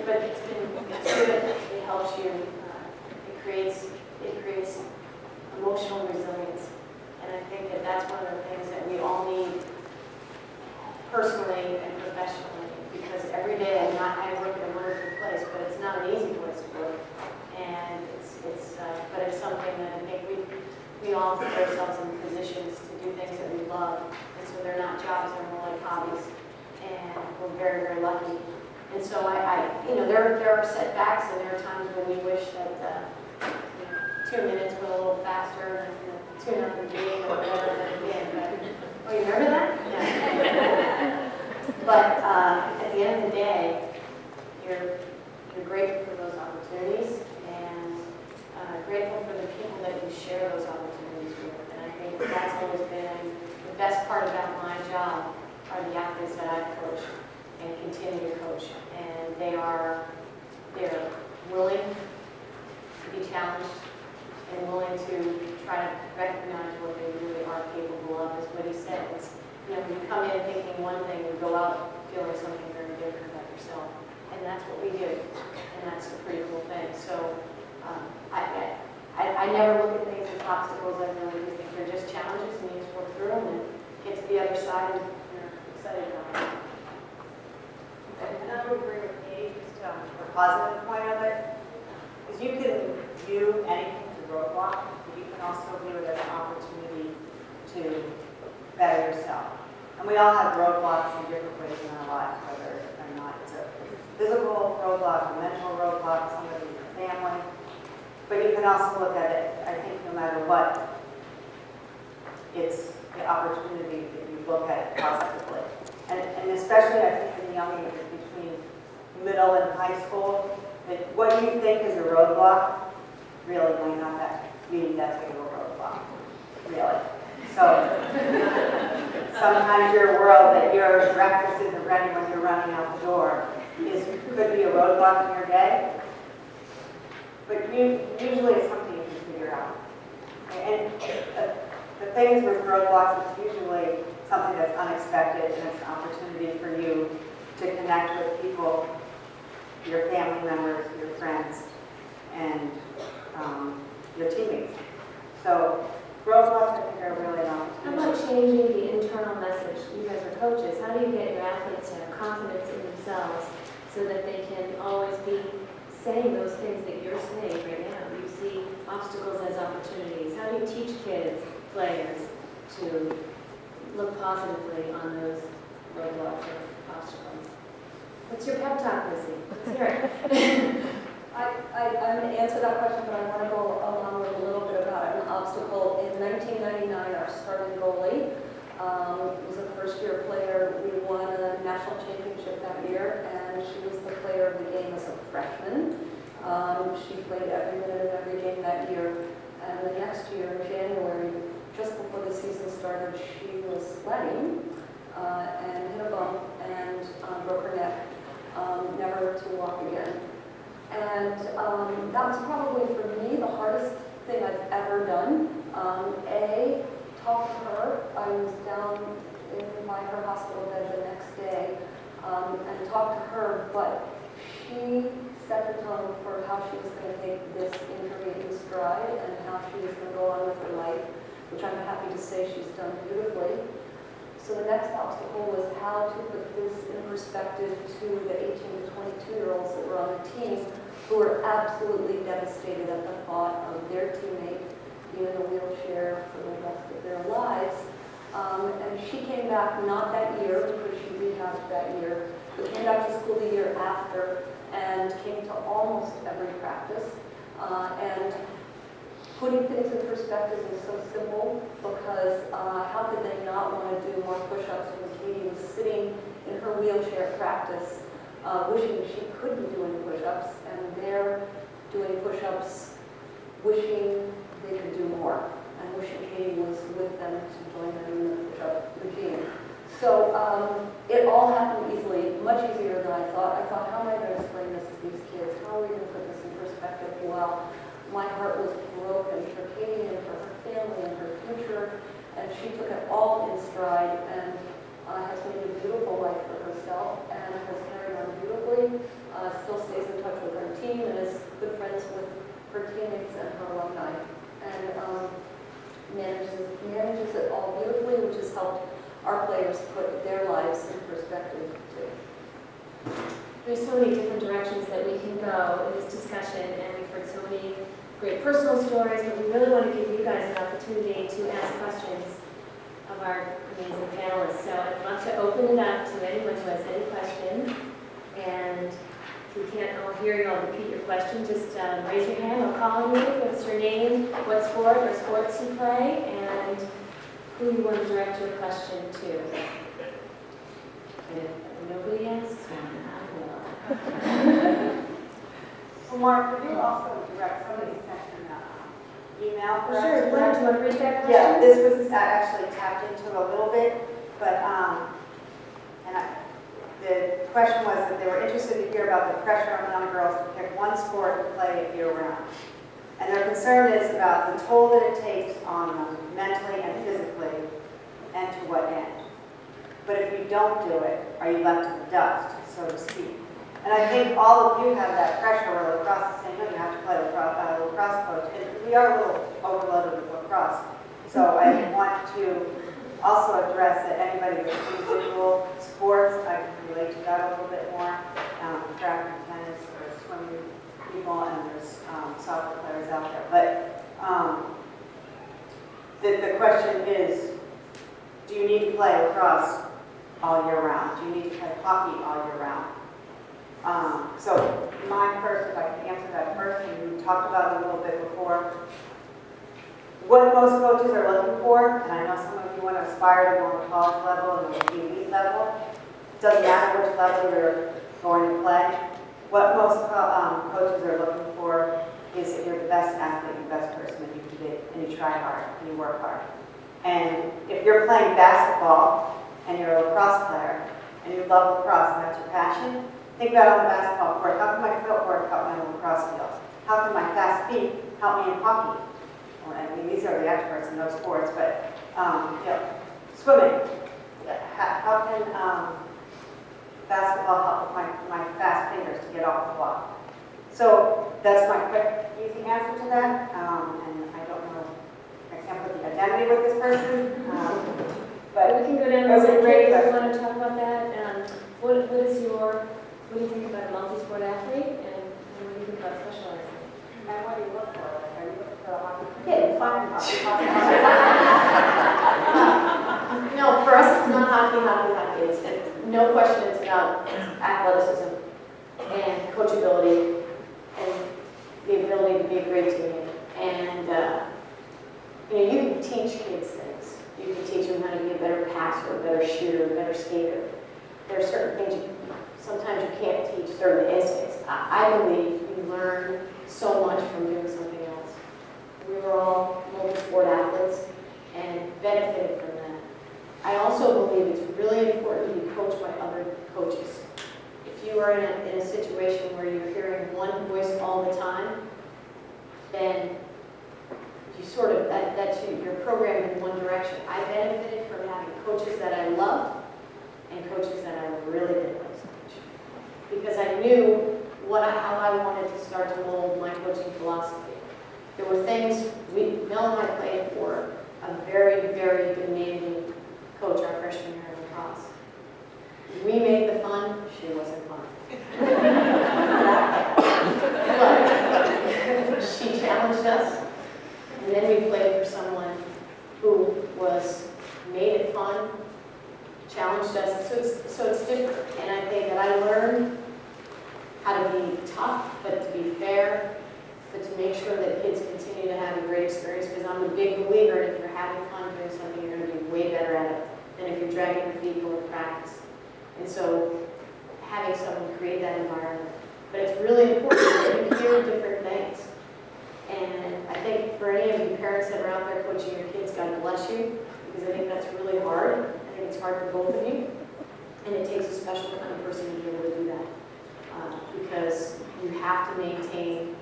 But it's good. It helps you. It creates emotional resilience, and I think that's one of the things that we all need personally and professionally, because every day I work in a wonderful place, but it's not an easy place to work. And but it's something that I think we all put ourselves in positions to do things that we love, and so they're not jobs, they're more like hobbies, and we're very, very lucky. And so there are setbacks, and there are times when we wish that 2 minutes went a little faster, and tune-up and game or whatever that did. But you remember that? Yeah. But at the end of the day, you're grateful for those opportunities, and grateful for the people that you share those opportunities with. And I think that's always been the best part about my job, are the athletes that I've coached and continue to coach. And they're willing to be challenged, and willing to try to recognize what they really are capable of, is what he said. It's, you know, you come in thinking one thing, you go out feeling something very different about yourself. And that's what we do, and that's a pretty cool thing. So I never look at things as obstacles. I really do think they're just challenges, and you just work through them and get to the other side, and you're excited about it. And I would agree with Katie, just the positive point of it, is you can view anything as a roadblock, but you can also view it as an opportunity to better yourself. And we all have roadblocks in different ways in our lives, whether or not it's a physical roadblock, a mental roadblock, somebody in your family. But you can also look at it, I think no matter what, it's the opportunity that you look at it positively. And especially I think in the young ages between middle and high school, that what you think is a roadblock really might not be that big of a roadblock, really. So sometimes your world that your breakfast isn't ready when you're running out the door could be a roadblock in your day. But usually it's something you can figure out. And the things with roadblocks is usually something that's unexpected, and it's an opportunity for you to connect with people, your family members, your friends, and your teammates. So roadblocks, I think, are really an How opportunity. about changing the internal message? You guys are coaches. How do you get your athletes to have confidence in themselves so that they can always be saying those things that you're saying right now? You see obstacles as opportunities. How do you teach kids, players, to look positively on those roadblocks or obstacles? What's your pep talk, Missy? Let's hear it. I'm going to answer that question, but I want to go along with a little bit about an obstacle. In 1999, our starting goalie was a first-year player. We won a national championship that year, and she was the player of the game as a freshman. She played every minute of every game that year. And the next year, in January, just before the season started, she was sledding and hit a bump and broke her neck, never to walk again. And that was probably, for me, the hardest thing I've ever done. Talk to her. I was down by her hospital bed the next day and talked to her, but she set the tone for how she was going to take this injury in stride and how she was going to go on with her life, which I'm happy to say she's done beautifully. So the next obstacle was how to put this in perspective to the 18 to 22-year-olds that were on the team who were absolutely devastated at the thought of their teammate being in a wheelchair for the rest of their lives. And she came back not that year because she rehabbed that year, but came back to school the year after and came to almost every practice. And putting things in perspective is so simple because how could they not want to do more push-ups when Katie was sitting in her wheelchair at practice, wishing she could be doing push-ups, and they're doing push-ups, wishing they could do more, and wishing Katie was with them to join them in the push-up regime. So it all happened easily, much easier than I thought. I thought, how am I going to explain this to these kids? How are we going to put this in perspective? Well, my heart was broken for Katie and for her family and her future, and she took it all in stride and has made a beautiful life for herself and has carried on beautifully, still stays in touch with her team and is good friends with her teammates and her alumni, and manages it all beautifully, which has helped our players put their lives in perspective too. There's so many different directions that we can go in this discussion, and we've heard so many great personal stories, but we really want to give you guys an opportunity to ask questions of our amazing panelists. So I'd love to open it up to anyone who has any questions, and if we can't all hear you, I'll repeat your question. Just raise your hand, I'll call on you. What's your name, what sport or sports you play, and who you want to direct your question to. And if nobody asks one, I will. Well, Mark, would you also direct somebody sent an email for us? Sure, Glenn, do you want to read that question? Yeah, this was actually tapped into a little bit, but the question was that they were interested to hear about the pressure on young girls to pick one sport to play year-round. And they're concern is about the toll that it takes on them mentally and physically, and to what end. But if you don't do it, are you left in the dust, so to speak? And I think all of you have that pressure where lacrosse is saying, no, you have to play lacrosse coach. And we are a little overloaded with lacrosse. So I want to also address that anybody with individual sports, I can relate to that a little bit more. Track and tennis or swimming people, and there's soccer players out there. But the question is, do you need to play lacrosse all year round? Do you need to play hockey all year round? So my first, if I can answer that first, and we talked about it a little bit before, what most coaches are looking for, and I know some of you want to aspire to go on the college level and the elite level, doesn't matter which level you're going to play. What most coaches are looking for is that you're the best athlete, the best person that you can be, and you try hard, and you work hard. And if you're playing basketball, and you're a lacrosse player, and you love lacrosse, and that's your passion, think about on the basketball court, how can my footwork help my lacrosse skills? How can my fast feet help me in hockey? Well, I mean, these are the experts in those sports, but, swimming. How can basketball help with my fast fingers to get off the block? So that's my quick, easy answer to that. And I don't know, I can't put the identity with this person, but We can go down That's to a great Kate, if you question. want to talk about that. What do you think about a multi-sport athlete, and what do you think about specializing? and what do you look for? Like, are you looking for a hockey player? Yeah, fine. No, for us, it's not hockey. It's no question, it's about athleticism and coachability and the ability to be a great teammate. And, you can teach kids things. You can teach them how to be a better passer, a better shooter, a better skater. There are certain things sometimes you can't teach, certain instincts. I believe you learn so much from doing something else. We were all multi-sport athletes and benefited from that. I also believe it's really important to be coached by other coaches. If you are in a situation where you're hearing one voice all the time, then you sort of, that's your program in one direction. I benefited from having coaches that I loved and coaches that I really didn't like so much. Because I knew how I wanted to start to mold my coaching philosophy. There were things, Mel and I played for a very, very demanding coach our freshman year in lacrosse. We made the fun, she wasn't fun. But she challenged us, and then we played for someone who made it fun, challenged us, so it's different. And I think that I learned how to be tough, but to be fair, but to make sure that kids continue to have a great experience, because I'm a big believer in if you're having fun doing something, you're going to be way better at it than if you're dragging your feet going to practice. And so having someone create that environment. But it's really important that you hear different things. And I think for any of you parents that are out there coaching your kids, God bless you, because I think that's really hard. I think it's hard for both of you. And it takes a special kind of person to be able to do that. Because you have to maintain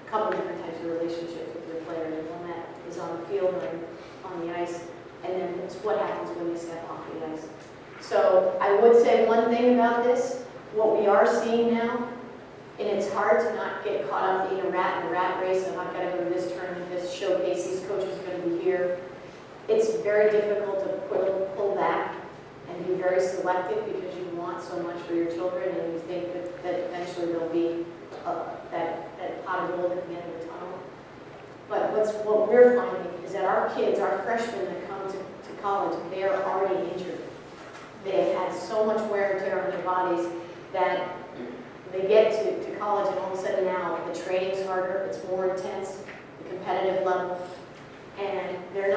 a couple different types of relationships with your players. One that is on the field and on the ice, and then it's what happens when you step off the ice. So I would say one thing about this, what we are seeing now, and it's hard to not get caught up in a rat race of I've got to go to this tournament, this showcase, these coaches are going to be here. It's very difficult to pull back and be very selective because you want so much for your children and you think that eventually there'll be that pot of gold at the end of the tunnel. But what we're finding is that our kids, our freshmen that come to college, they are already injured. They have had so much wear and tear on their bodies that they get to college and all of a sudden now the training's harder, it's more intense, the competitive level, and they're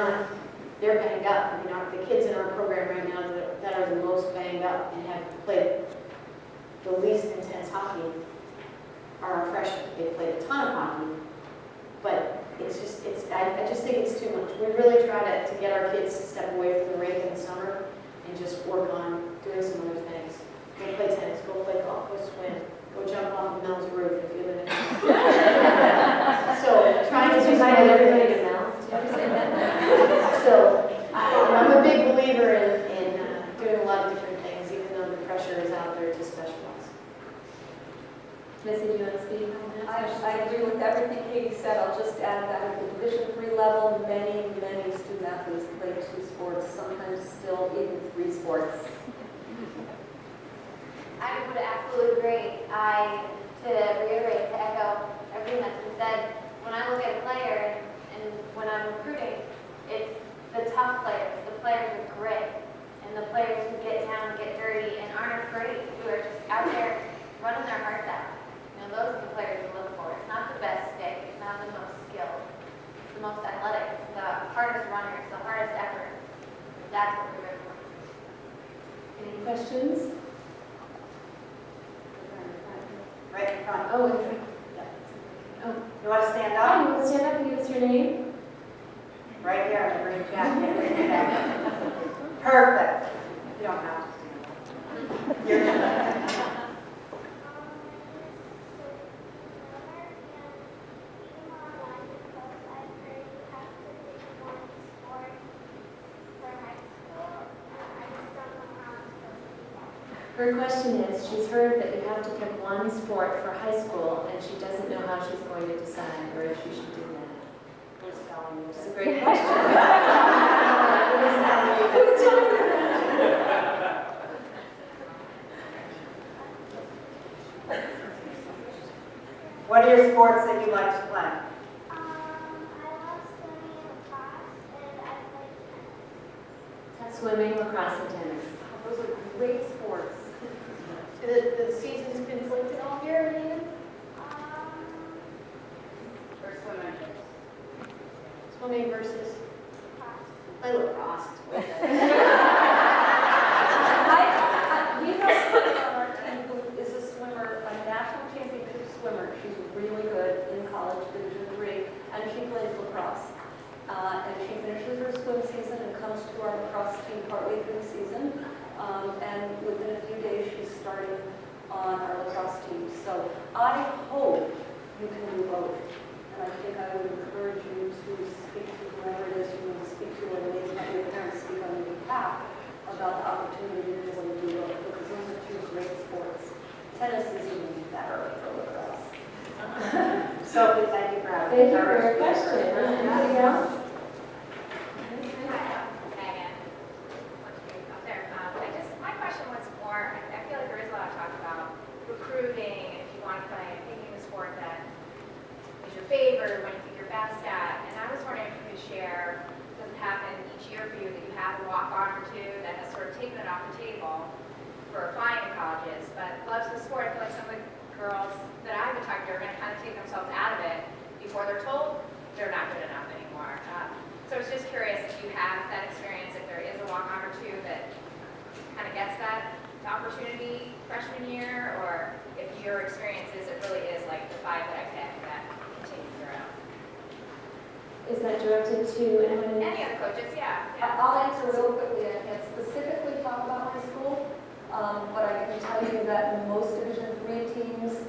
banged up. I mean, the kids in our program right now that are the most banged up and have played the least intense hockey are our freshmen. They've played a ton of hockey, but I just think it's too much. We really try to get our kids to step away from the rink in the summer and just work on doing some other things. Go play tennis, go play golf, go swim, go jump off of Mel's roof if you live in So trying invite everybody to Mel's, do you understand? So, I'm a big believer in doing a lot of different things, even though the pressure is out there to specialize. Missy, do you want to speak on that? I agree with everything Katie said. I'll just add that at the Division III level, many student athletes play 2 sports, sometimes still even 3 sports. I would absolutely agree. To reiterate, to echo everything that's been said, when I look at a player and when I'm recruiting, it's the tough players, the players with grit, and the players who get down, get dirty, and aren't afraid, who are just out there running their hearts out. Those are the players we look for. It's not the best stick, it's not the most skilled, it's the most athletic, it's the hardest runner, it's the hardest effort. That's what we're good for. Any questions? Right in front. Oh, in front. You want to stand Hi, up? you want to stand up and give us your name? Right here in the green jacket. Perfect. You don't have to stand up. You're Her question is, she's heard that you have to pick one sport for high school, and she doesn't know how she's going to decide, or if she should do that. Who's telling you? It's a great question. What are your sports that you like to play? I love swimming and lacrosse, and I play tennis. Swimming, lacrosse, and tennis. Those are great sports. The season's been flipped all year, Leah? Or swimming? Swimming versus play lacrosse. It's way better. We have someone on our team who is a swimmer, a national championship swimmer. She's really good in college, Division III, and she plays lacrosse. And she finishes her swim season and comes to our lacrosse team partway through the season. And within a few days, she's starting on our lacrosse team. So I hope you can do both. And I think I would encourage you to speak to whoever it is you need to speak to, or maybe have your parents speak on your behalf about the opportunity to be able to do both, because those are 2 great sports. Tennis is even better for lacrosse. Sophie, thank you for having Thank me. you for your question. Anybody else? Megan, up there. My question was more, I feel like there is a lot of talk about recruiting, if you want to play, picking the sport that is your favorite, when you think you're best at. And I was wondering if you could share, does it happen each year for you that you have a walk-on or 2 that has sort of taken it off the table for applying to colleges, but loves the sport? I feel like some of the girls that I've been talking to are going to kind of take themselves out of it before they're told they're not good enough anymore. So I was just curious if you have that experience, if there is a walk-on or 2 that kind of gets that opportunity freshman year, or if your experience is it really is like the 5 that I picked that continue throughout. Is that directed to anyone? Any other coaches, yeah. I'll answer real quickly. I can't specifically talk about high school, but I can tell you that most Division III teams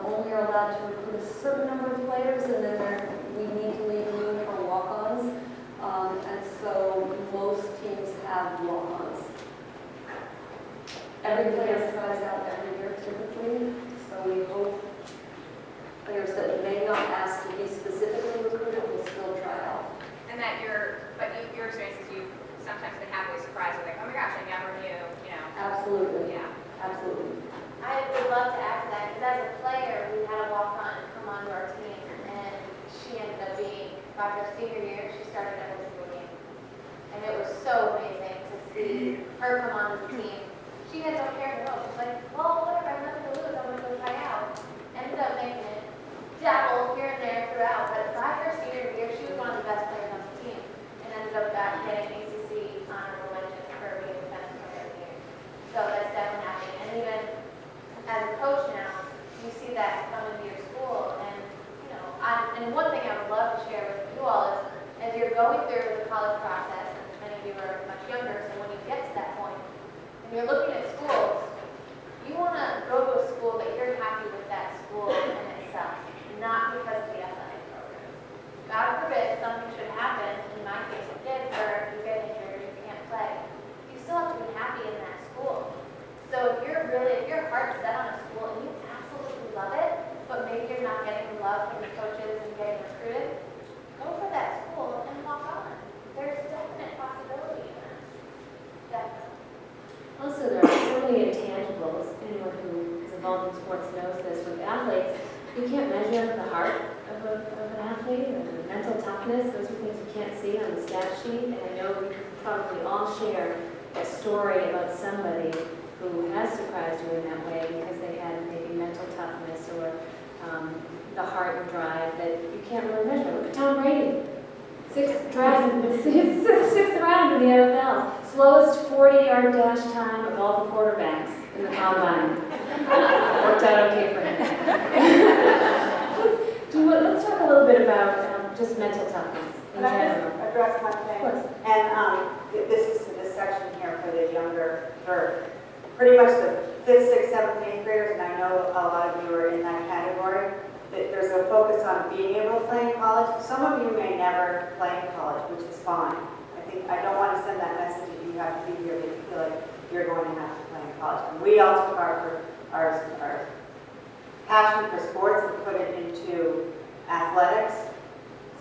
only are allowed to recruit a certain number of players, and then we need to leave room for walk-ons. And so most teams have walk-ons. Every player tries out every year typically, so we hope players that may not ask to be specifically recruited will still try out. And that your experience is you've sometimes been happily surprised with like, oh my gosh, I never knew, you know. Absolutely. Yeah. Absolutely. I would love to add to that, because as a player, we had a walk-on come onto our team, and she ended up being, about her senior year, she started every single game. And it was so amazing to see her come onto the team. She had no care at all. She's like, well, whatever, I have nothing to lose, I'm gonna go try out. Ended up making it, dabble here and there throughout, but by her senior year, she was one of the best players on the team, and ended up getting ACC honorable mention for being the best player of the year. So that's definitely happening. And even as a coach now, you see that come into your school, and and one thing I would love to share with you all is, as you're going through the college process, and many of you are much younger, so when you get to that point, and you're looking at schools, you want to go to a school that you're happy with that school in itself, not because of the athletic program. something should happen, in my case it did, where you get injured, you can't play, you still have to be happy in that school. So if your heart's set on a school and you absolutely love it, but maybe you're not getting the love from the coaches and getting recruited, go for that school and walk on. There's definite possibility in that. Definitely. Also, there are so many intangibles. Anyone who is involved in sports knows this. With athletes, you can't measure the heart of an athlete or the mental toughness. Those are things you can't see on the stat sheet. And I know we could probably all share a story about somebody who has surprised you in that way because they had maybe mental toughness or the heart and drive that you can't really measure. Look at Tom Brady. Sixth round in the NFL. Slowest 40-yard dash time of all the quarterbacks in the combine. Worked out okay for him. Let's talk a little bit about just mental toughness in Can I general. just address one thing? Of course. And this is to this section here for the younger, for pretty much the 5th, 6th, 7th, 8th graders, and I know a lot of you are in that category. That there's a focus on being able to play in college. Some of you may never play in college, which is fine. I don't want to send that message that you have to be here that you feel like you're going to have to play in college. And we all took our passion for sports and put it into athletics.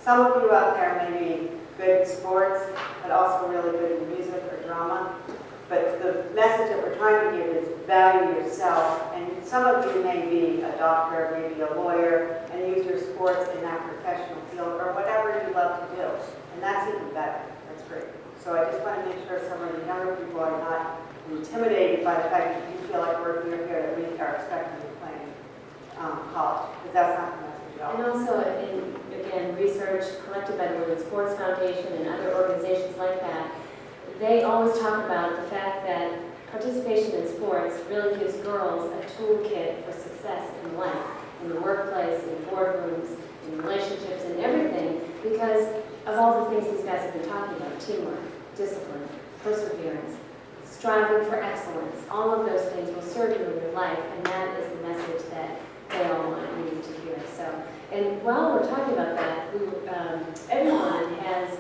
Some of you out there may be good in sports, but also really good in music or drama. But the message that we're trying to give is value yourself. And some of you may be a doctor, maybe a lawyer, and use your sports in that professional field or whatever you love to do. And that's even better. That's great. So I just want to make sure some of the younger people are not intimidated by the fact that you feel like we're here that we are expecting you playing college. Because that's not the message at all. And also, again, research collected by the Women's Sports Foundation and other organizations like that, they always talk about the fact that participation in sports really gives girls a toolkit for success in life, in the workplace, in boardrooms, in relationships, and everything, because of all the things these guys have been talking about: teamwork, discipline, perseverance, striving for excellence. All of those things will serve you in your life, and that is the message that they all want you to hear. So, and while we're talking about that, everyone has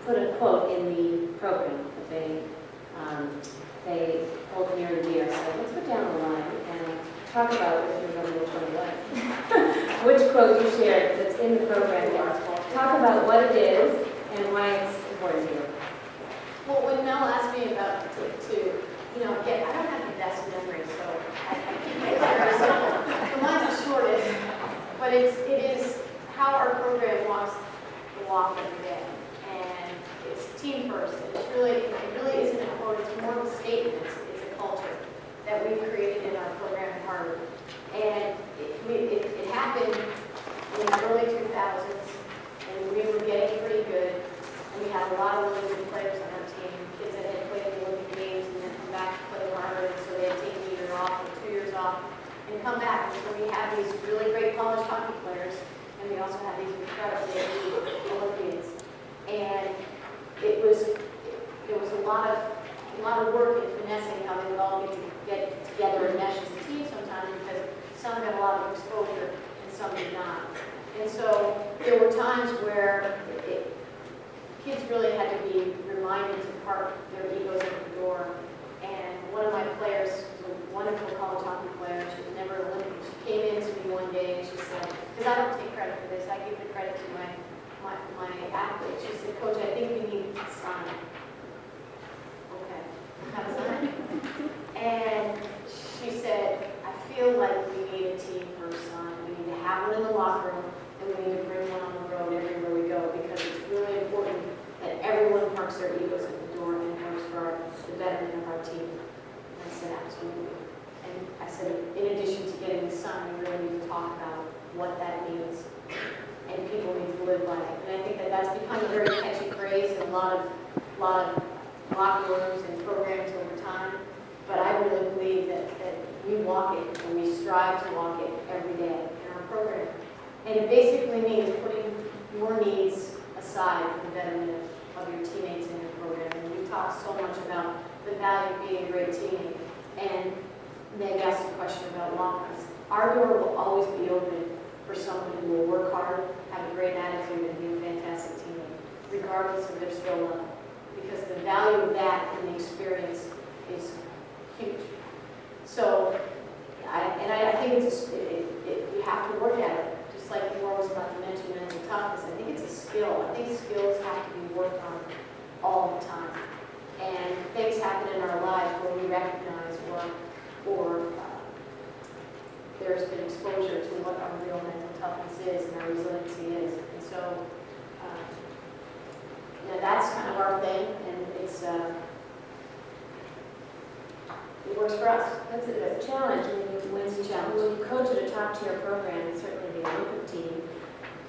put a quote in the program that they hold near and dear. So let's go down the line and talk about, if you remember which one it was, which quote you shared that's in the program. Talk about what it is and why it's important to you. Well, when Mel asked me about I don't have the best memory, so I keep it very simple. So mine's the shortest, but it is how our program walks the walk every day. And it's team first. And it really isn't a quote, it's more of a statement. It's a culture that we've created in our program at Harvard. And it happened in the early 2000s, and we were getting pretty good. And we had a lot of really good players on our team, kids that had played in the Olympic Games and then come back to play Harvard, and so they had taken a year off or 2 years off and come back. And so we had these really great college hockey players, and we also had these incredibly elite Olympians. And it was a lot of work and finessing how they would all get together and mesh as a team sometimes, because some got a lot of exposure and some did not. And so there were times where kids really had to be reminded to park their egos at the door. And one of my players was a wonderful college hockey player. She was never Olympic. She came in to me one day and she said, because I don't take credit for this, I give the credit to my athlete. She said, "Coach, I think we need a sign." Okay, have a sign? And she said, "I feel like we need a team first sign. We need to have one in the locker room, and we need to bring one on the road everywhere we go, because it's really important that everyone parks their egos at the door and works for the betterment of our team." And I said, "Absolutely." And I said, in addition to getting the sign, we really need to talk about what that means. And people need to live by it. And I think that that's become a very catchy phrase in a lot of locker rooms and programs over time. But I really believe that we walk it, and we strive to walk it every day in our program. And it basically means putting your needs aside for the betterment of your teammates in your program. And we talk so much about the value of being a great teammate. And Meg asked a question about lockers. Our door will always be open for someone who will work hard, have a great attitude, and be a fantastic exposure to what our real mental toughness is and our resiliency is. And so, that's kind of our thing, and it works for us. It's a challenge when you coach at a top-tier program, and certainly the Olympic team,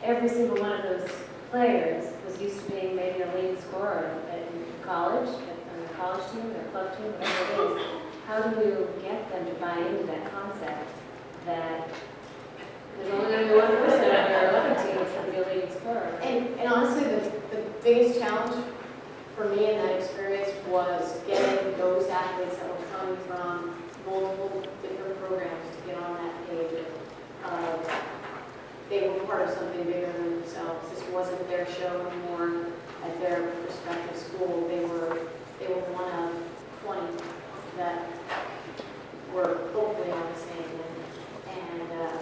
every single one of those players was used to being maybe a leading scorer in college, on the college team, their club team, whatever it is. How do you get them to buy into that concept that there's only going to be one person on your Olympic team that's going to be a leading scorer? And honestly, the biggest challenge for me in that experience was getting those athletes that were coming from multiple different programs to get on that page of they were part of something bigger than themselves. This wasn't their show anymore at their respective school. They were one of 20 that were hopefully on the same end. And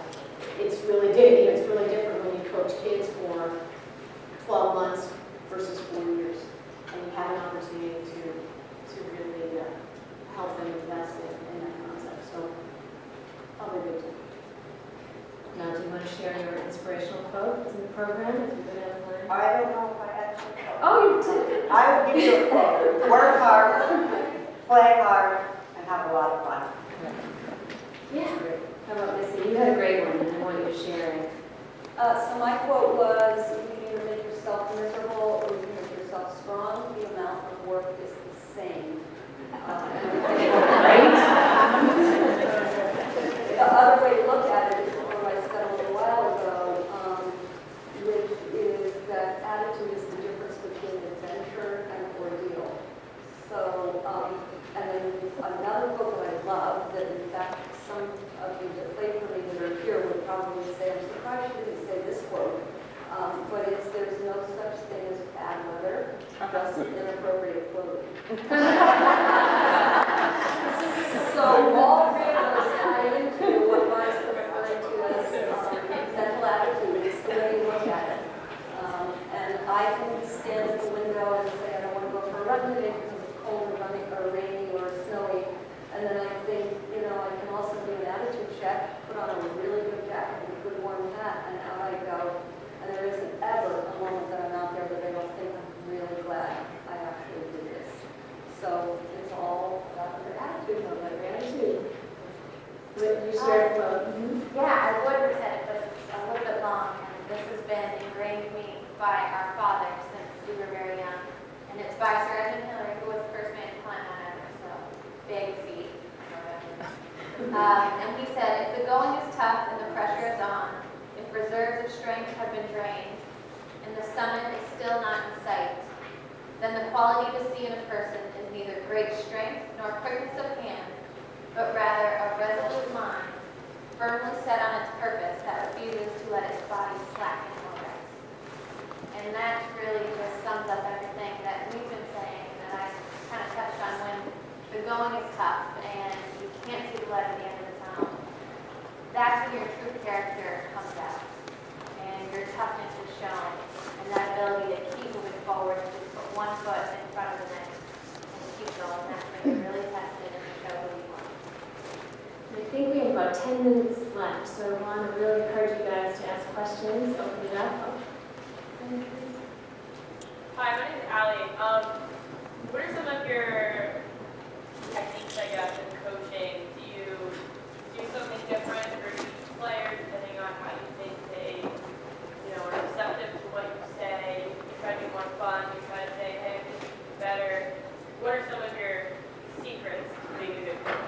it's really different when you coach kids for 12 months versus 4 years, and you have an opportunity to really help them invest in that concept. So, probably good too. Now, do you want to share your inspirational quote that's in the program, if you're going to have one? I don't know if I actually know. Oh, you did? I will give you a quote. Work hard, play hard, and have a lot of fun. Yeah. How about Missy? You had a great one, and I want you to share it. So my quote was, you can either make yourself miserable or you can make yourself strong. The amount of work is the same. Right? The other way to look at it is what I said a little while ago, which is that attitude is the difference between adventure and ordeal. So, and then another book that I love, that in fact some of you that played for me that are here would probably say, I'm surprised you didn't say this quote, but it's, there's no such thing as bad weather, just inappropriate clothing. So all three of those tie into what Mark's referring to as mental attitude. It's the way you look at it. And I can stand at the window and say, I don't want to go for a run today because it's cold or running or rainy or snowy. And then I think, I can also do an attitude check, put on a really good jacket and a good warm hat, and out I go. And there isn't ever a moment that I'm out there that I don't think I'm really glad I actually did this. So it's all about your attitude. Gratitude. You shared a quote. Yeah, I would have said it, but it's a little bit long, and this has been ingrained in me by our father since we were very young. And it's by Sir Edmund Hillary, who was the first man to climb Mount Everest, so big feat. And he said, if the going is tough and the pressure is on, if reserves of strength have been drained, and the summit is still not in sight, then the quality to see in a person is neither great strength nor quickness of hand, but rather a resolute mind, firmly set on its purpose that refuses to let its body slacken or rest. And that really just sums up everything that we've been saying, and that I kind of touched on when the going is tough and you can't see the light at the end of the tunnel. That's when your true character comes out, and your toughness is shown, and that ability to keep moving forward, to just put one foot in front of the next, and keep going. That's when you're really tested and you show who you are. I think we have about 10 minutes left, so I want to really encourage you guys to ask questions, open it up. Hi, my name is Allie. What are some of your techniques, I guess, in coaching? Do you do something different for each player depending on how you think they, are receptive to what you say? You try to be more fun. You try to say, hey, this is better. What are some of your secrets to being a good coach?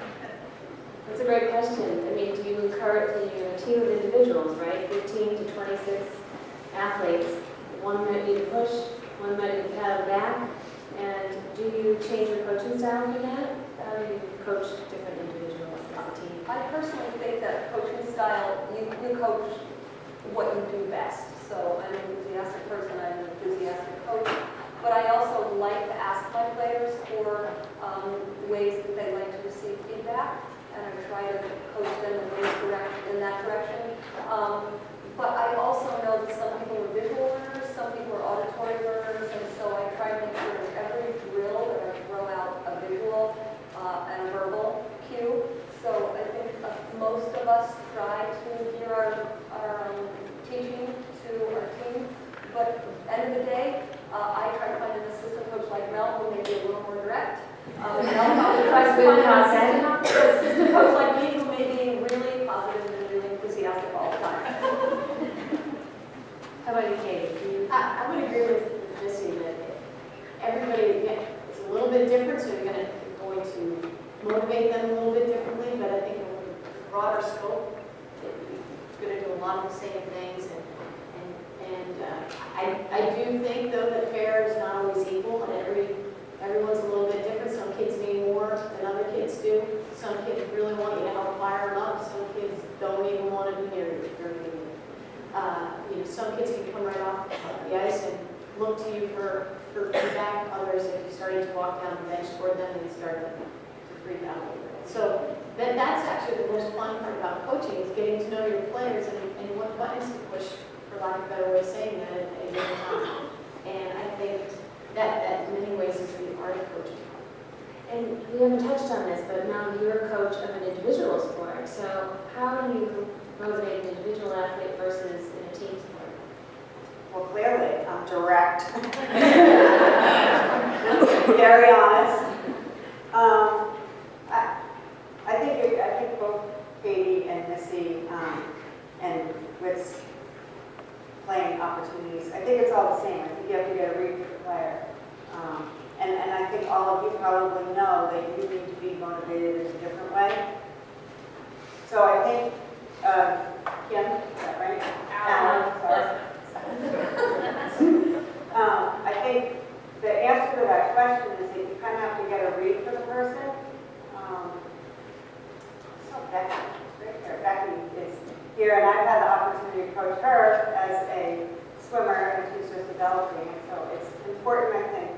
That's a great question. I mean, do you encourage, you're a team of individuals, right? 15 to 26 athletes. One might need a push, one might need a pat on the back. And do you change your coaching style for that? How do you coach different individuals as a team? I personally think that coaching style, you coach what you do best. So I'm an enthusiastic person, I'm an enthusiastic coach. But I also like to ask my players for ways that they like to receive feedback, and I try to coach them in that direction. But I also know that some people are visual learners, some people are auditory learners, and so I try to make sure in every drill that I throw out a visual and a verbal cue. So I think most of us try to end of the day, I try to find an assistant coach like Mel who may be a little more direct. Mel probably tries to find an assistant coach like me who may be really positive and really enthusiastic all the time. How about you, Katie? Do you- I would agree with Missy that everybody, again, it's a little bit different, so you're going to motivate them a little bit differently, but I think in a broader scope, it's going to do a lot of the same things. I do think, though, that fair is not always equal, and everyone's a little bit different. Some kids need more than other kids do. Some kids really want you to help fire them up. Some kids don't even want to be near you during the game. Some kids can come right off the ice and look to you for feedback. Others, if you started to walk down the bench toward them, they start to freak out a little bit. So that's actually the most fun part about coaching, is getting to know your players and what buttons to push, for lack of a better way of saying that, at a given time. And I think that in many ways is the art of coaching. And we haven't touched on this, but now you're a coach of an individual sport. So how do you motivate an individual athlete versus in a team sport? Well, clearly, I'm direct. Very honest. I think both Katie and Missy and with playing opportunities, I think it's all the same. I think you have to get a read for the player. And I think all of you probably know that you need to be motivated in a different way. So I think, Kim, is that right? Alan, sorry. I think the answer to that question is that you kind of have to get a read for the person. So Becky, right there. Becky is here, and I've had the opportunity to coach her as a swimmer, and she's just developing. And so it's important, I think,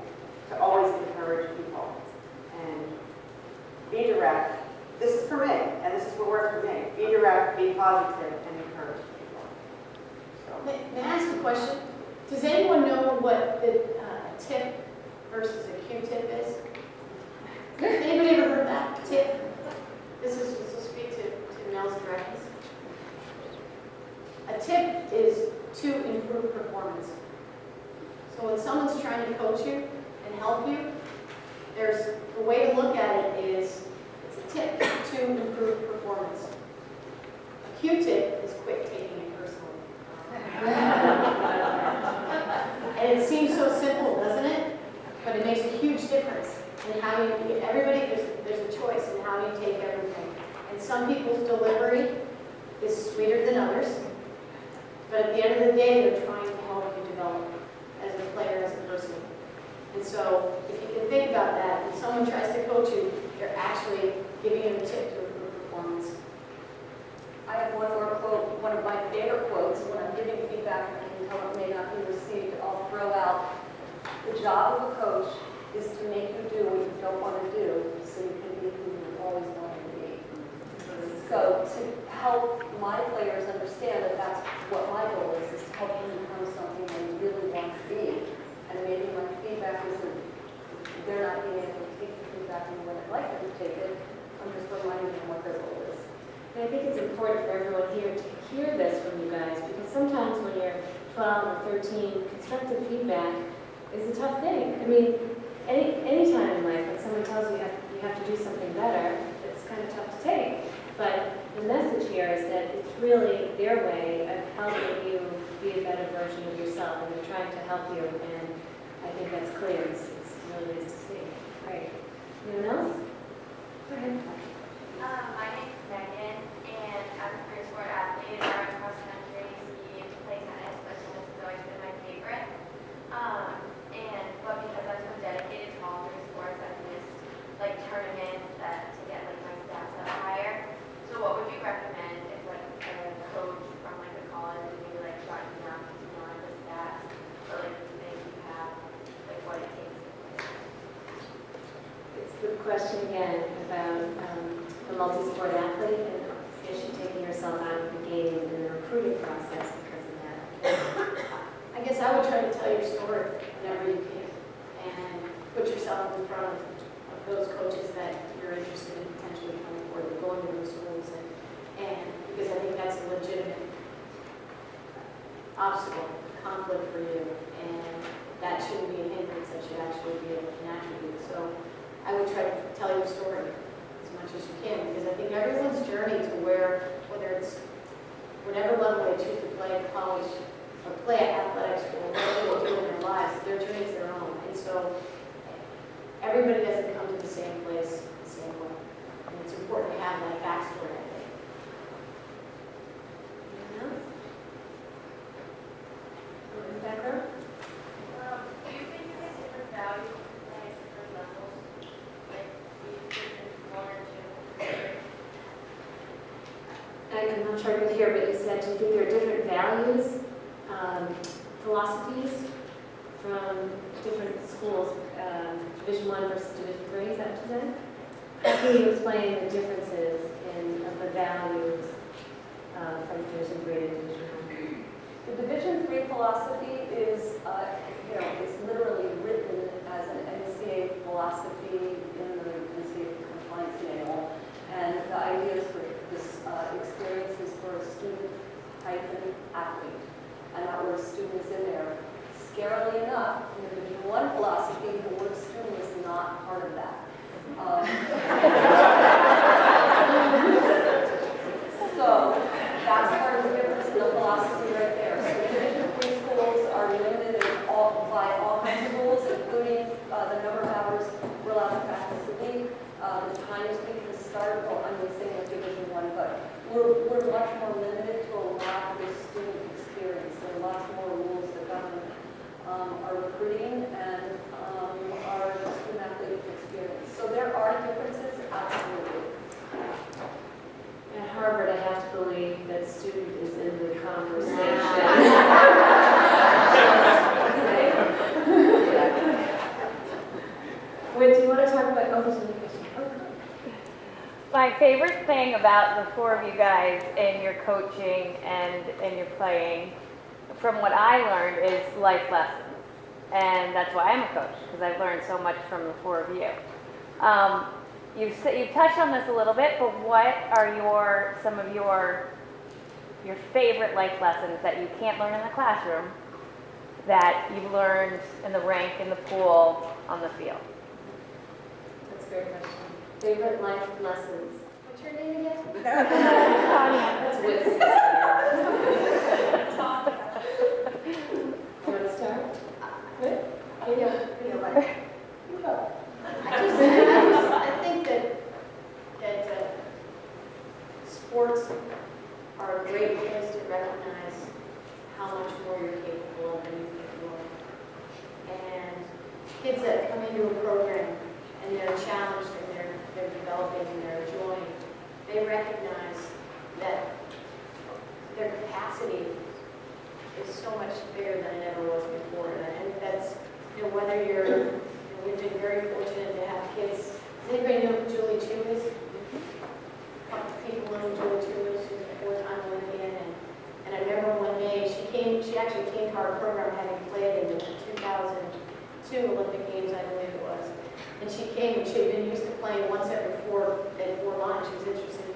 to always encourage people and be direct. This is for me, and this is what works for me. Be direct, be positive, and encourage people. So. May I ask a question? Does anyone know what the tip versus a Q-tip is? Anybody ever heard that? Tip? This will speak to Mel's directness. A tip is to improve performance. So when someone's trying to coach you and help you, there's the way to look at it is it's a tip to improve performance. A Q-tip is quit taking it personally. And it seems so simple, doesn't it? But it makes a huge difference in how you, everybody, there's a choice in how you take everything. And some people's delivery is sweeter than others. But at the end of the day, they're trying to help you develop as a player, as a person. And so if you can think about that, when someone tries to coach you, you're actually giving them a tip to improve performance. I have one more quote, one of my favorite quotes. When I'm giving feedback and I can tell it may not be received, I'll throw out, the job of a coach is to make you do what you don't want to do so you can be who you always wanted to be. So to help my players understand that that's what my goal is to help them become something they really want to be. And maybe my feedback isn't, they're not being able to take the feedback in the way I'd like them to take it. I'm just reminding them what their goal is. And I think it's important for everyone here to hear this from you guys, because sometimes when you're 12 or 13, constructive feedback is a tough thing. I mean, any time in life when someone tells you you have to do something better, it's kind of tough to take. But the message here is that it's really their way of helping you be a better version of yourself, and they're trying to help you, and I think that's clear. It's really nice to see. Great. Anyone else? Go ahead. My name's Megan, and I'm a career sport athlete. I run cross country, ski, and play tennis, but tennis has always been my favorite. But because I'm so dedicated to all three sports, I've missed like tournaments to get like my stats up higher. So what would you recommend if like a coach from like a college maybe like shot you down because you don't have the stats, but like you think you have like what it takes to play? It's the question again about the multi-sport athlete, and is she taking herself out of the game in the recruiting process because of that? I guess I would try to tell your story whenever you can and put yourself in front of those coaches that you're interested in potentially coming forward, going to those schools, and because I think that's a legitimate obstacle. conflict for you, and that shouldn't be a hindrance, that should actually be an attribute. So I would try to tell your story as much as you can, because I think everyone's journey to where, whether it's whatever level they choose to play at college, or play at athletics, or whatever they do in their lives, their journey is their own. And so everybody doesn't come to the same place the same way. And it's important to have that backstory, I think. Anyone else? Ms. Becker? Do you think there's different values at different levels? Like, different 1 or 2? I'm not sure I could hear, but you said, do you think there are different values, philosophies from different schools, Division 1 versus Division 3, is that what you said? How can you explain the differences of the values from Division 3 to Division 1? The Division 3 philosophy is, is literally written as an NCAA philosophy in the NCAA compliance manual. And the idea is for this experience is for a student-athlete. And that word student is in there. Scarily enough, in the Division 1 philosophy, the word student is not part of that. So that's part of the difference in the philosophy right there. So Division 3 schools are limited by all kinds of rules, including the number of hours we're allowed to practice a week, the times we can start. Well, I'm going to say with Division 1, but we're much more limited to allow the student experience. There are lots more rules that govern our recruiting and our student athletic experience. So there are differences, absolutely. At Harvard, I have to believe that student is in the conversation. Wait, do you want to talk about, oh, there's another question. My favorite thing about the four of you guys in your coaching and in your playing, from what I learned, is life lessons. And that's why I'm a coach, because I've learned so much from the four of you. You've touched on this a little bit, but what are some of your favorite life lessons that you can't learn in the classroom that you've learned in the rink, in the pool, on the field? That's a great question. Favorite life lessons? What's your name again? That's Whit's sister. Do you want to start? I think that sports are a great place to recognize how much more you're capable of than you think you are. And kids that come into a program and they're challenged and they're developing and they're enjoying, they recognize that their capacity is so much bigger than it ever was before. And I think that's, whether we've been very fortunate to have kids. Does anybody know who Julie Chu is? A couple people know who Julie Chu is. She's a 4-time Olympian. And I remember one day she actually came to our program having played in the 2002 Olympic Games, I believe it was. And she came and she had been used to playing once every 4 lines. She was interested.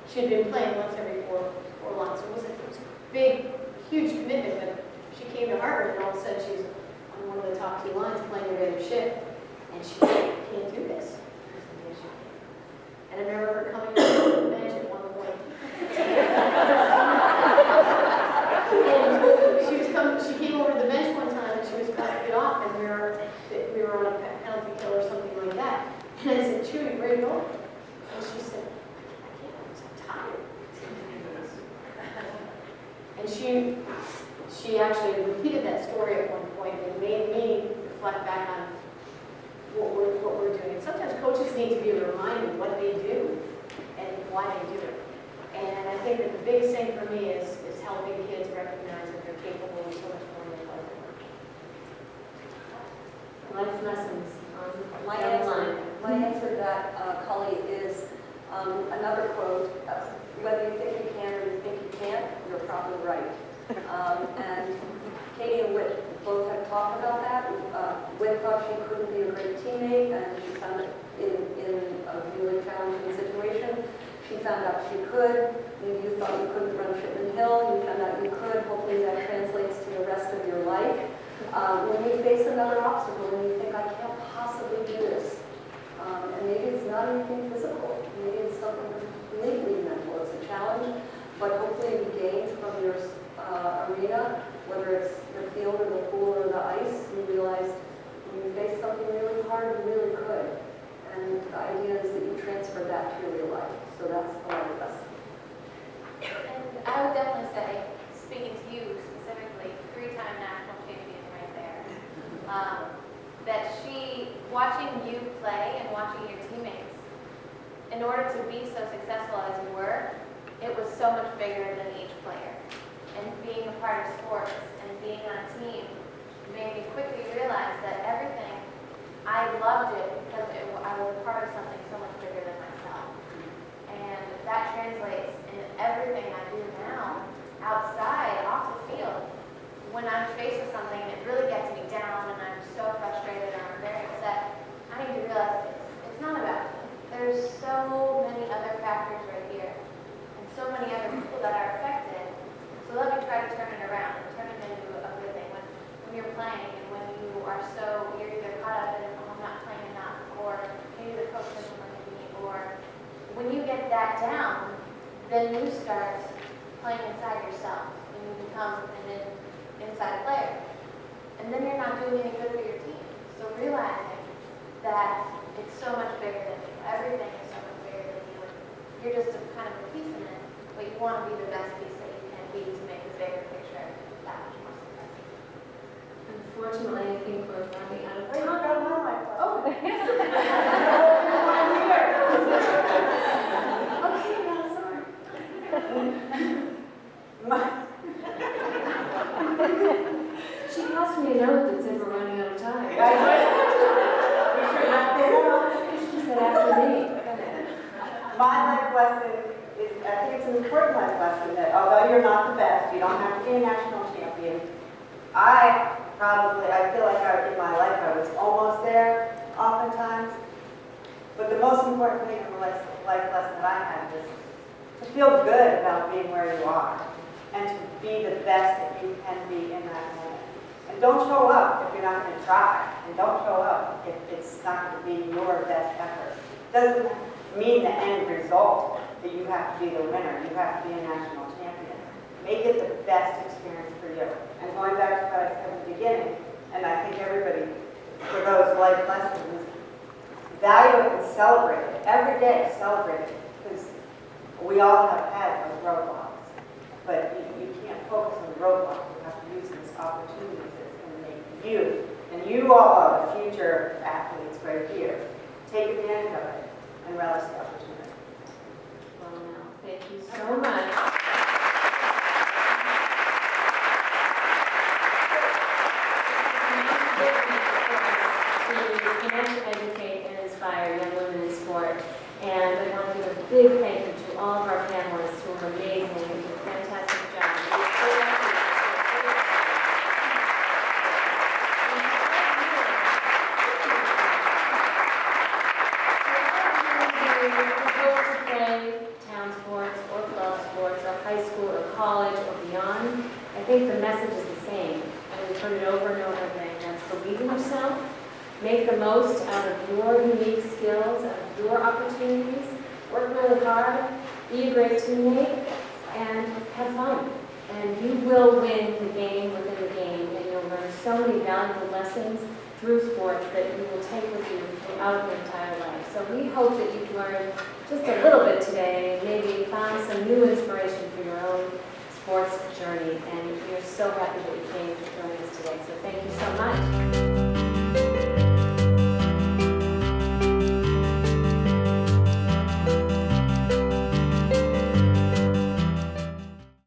She had been playing once every four lines. So it was a big, huge commitment. But she came to Harvard and all of a sudden she's on one of the top 2 lines playing the regular shift. And she said, I can't do this. And I remember her coming to the bench at one point. And she came over to the bench one time and she was about to get off and we were on a penalty kill or something like that. And I said, Chewy, where are you going? And she said, I can't, I'm so tired. And she actually repeated that story at one point and made me reflect back on what we're doing. And sometimes coaches need to be reminded what they do and why they do it. And I think that the biggest thing for me is helping kids recognize that they're capable of so much more than they Life lessons on My line. answer to that, Cully, is another quote, whether you think you can or you think you can't, you're probably right. And Katie and Whit both have talked about that. Whit thought she couldn't be a great teammate, and she found it in a really challenging situation. She found out she could. Maybe you thought you couldn't run Shipman Hill. You found out you could. Hopefully that translates to the rest of your life. When you face another obstacle and you think, I can't possibly do this, and maybe it's not anything physical. Maybe it's something completely mental. It's a challenge, but hopefully you gain from your arena, whether it's the field or the pool or the ice, you realize when you face something really hard, you really could. And the idea is that you transfer that to your real life. So that's the life lesson. And I would definitely say, speaking to you specifically, 3-time national champion right there, that watching you play and watching your teammates, in order to be so successful as you were, it was so much bigger than each player. And being a part of sports and being on a team made me quickly realize that everything, I loved it because I was a part of something so much bigger than myself. And that translates in everything I do now, outside, off the field. When I'm faced with something that really gets me down and I'm so frustrated or I'm very upset, I need to realize it's not about me. There's so many other factors right here and so many other people that are affected. So let me try to turn it around and turn it into a good thing. When you're playing and when you are you're either caught up in, oh, I'm not playing enough, or maybe the coach doesn't look at me, or when you get that down, then you start playing inside yourself and you become an inside player. And then you're not doing any good for your team. So realizing that it's so much bigger than you. Everything is so much bigger than you. You're just a kind of a piece in it, but you want to be the best piece that you can be to make the bigger picture that much more successful. Unfortunately, I think we're running out of Wait, you time. got one of my questions. Oh, yes. Okay, now, sorry. She passed me a note that said we're running out of time. She said after me. My life lesson is, I think it's an important life lesson that although you're not the best, you don't have to be a national champion. I feel like in my life I was almost there oftentimes. But the most important thing in the life lesson that I had was to feel good about being where you are and to be the best that you can be in that moment. And don't show up if you're not going to try. And don't show up if it's not going to be your best effort. Doesn't mean the end result that you have to be the winner. You have to be a national champion. Make it the best experience for you. And going back to what I said at the beginning, and I think everybody, for those life lessons, value it and celebrate it. Every day, celebrate it. Because we all have had those roadblocks. But you can't focus on the roadblocks. You have to use these opportunities that's going to make you, and you all are the future athletes right here. Take advantage of it and relish the opportunity. Well, now, thank you so much. To connect, educate, and inspire young women in sport. And I want to give a big thank you to all of our panelists who were amazing and did a fantastic job. Town sports or club sports or high school or college or beyond, I think the message is the same, and we've heard it over and over again. That's believe in yourself, make the most out of your unique skills, out of your opportunities, work really hard, be a great teammate, and have fun. And you will win the game within the game, and you'll learn so many valuable lessons through sports that you will take with you throughout your entire life. So we hope that you've learned just a little bit today and maybe found some new inspiration for your own sports journey. And we're so happy that you came to join us today. So thank you so much.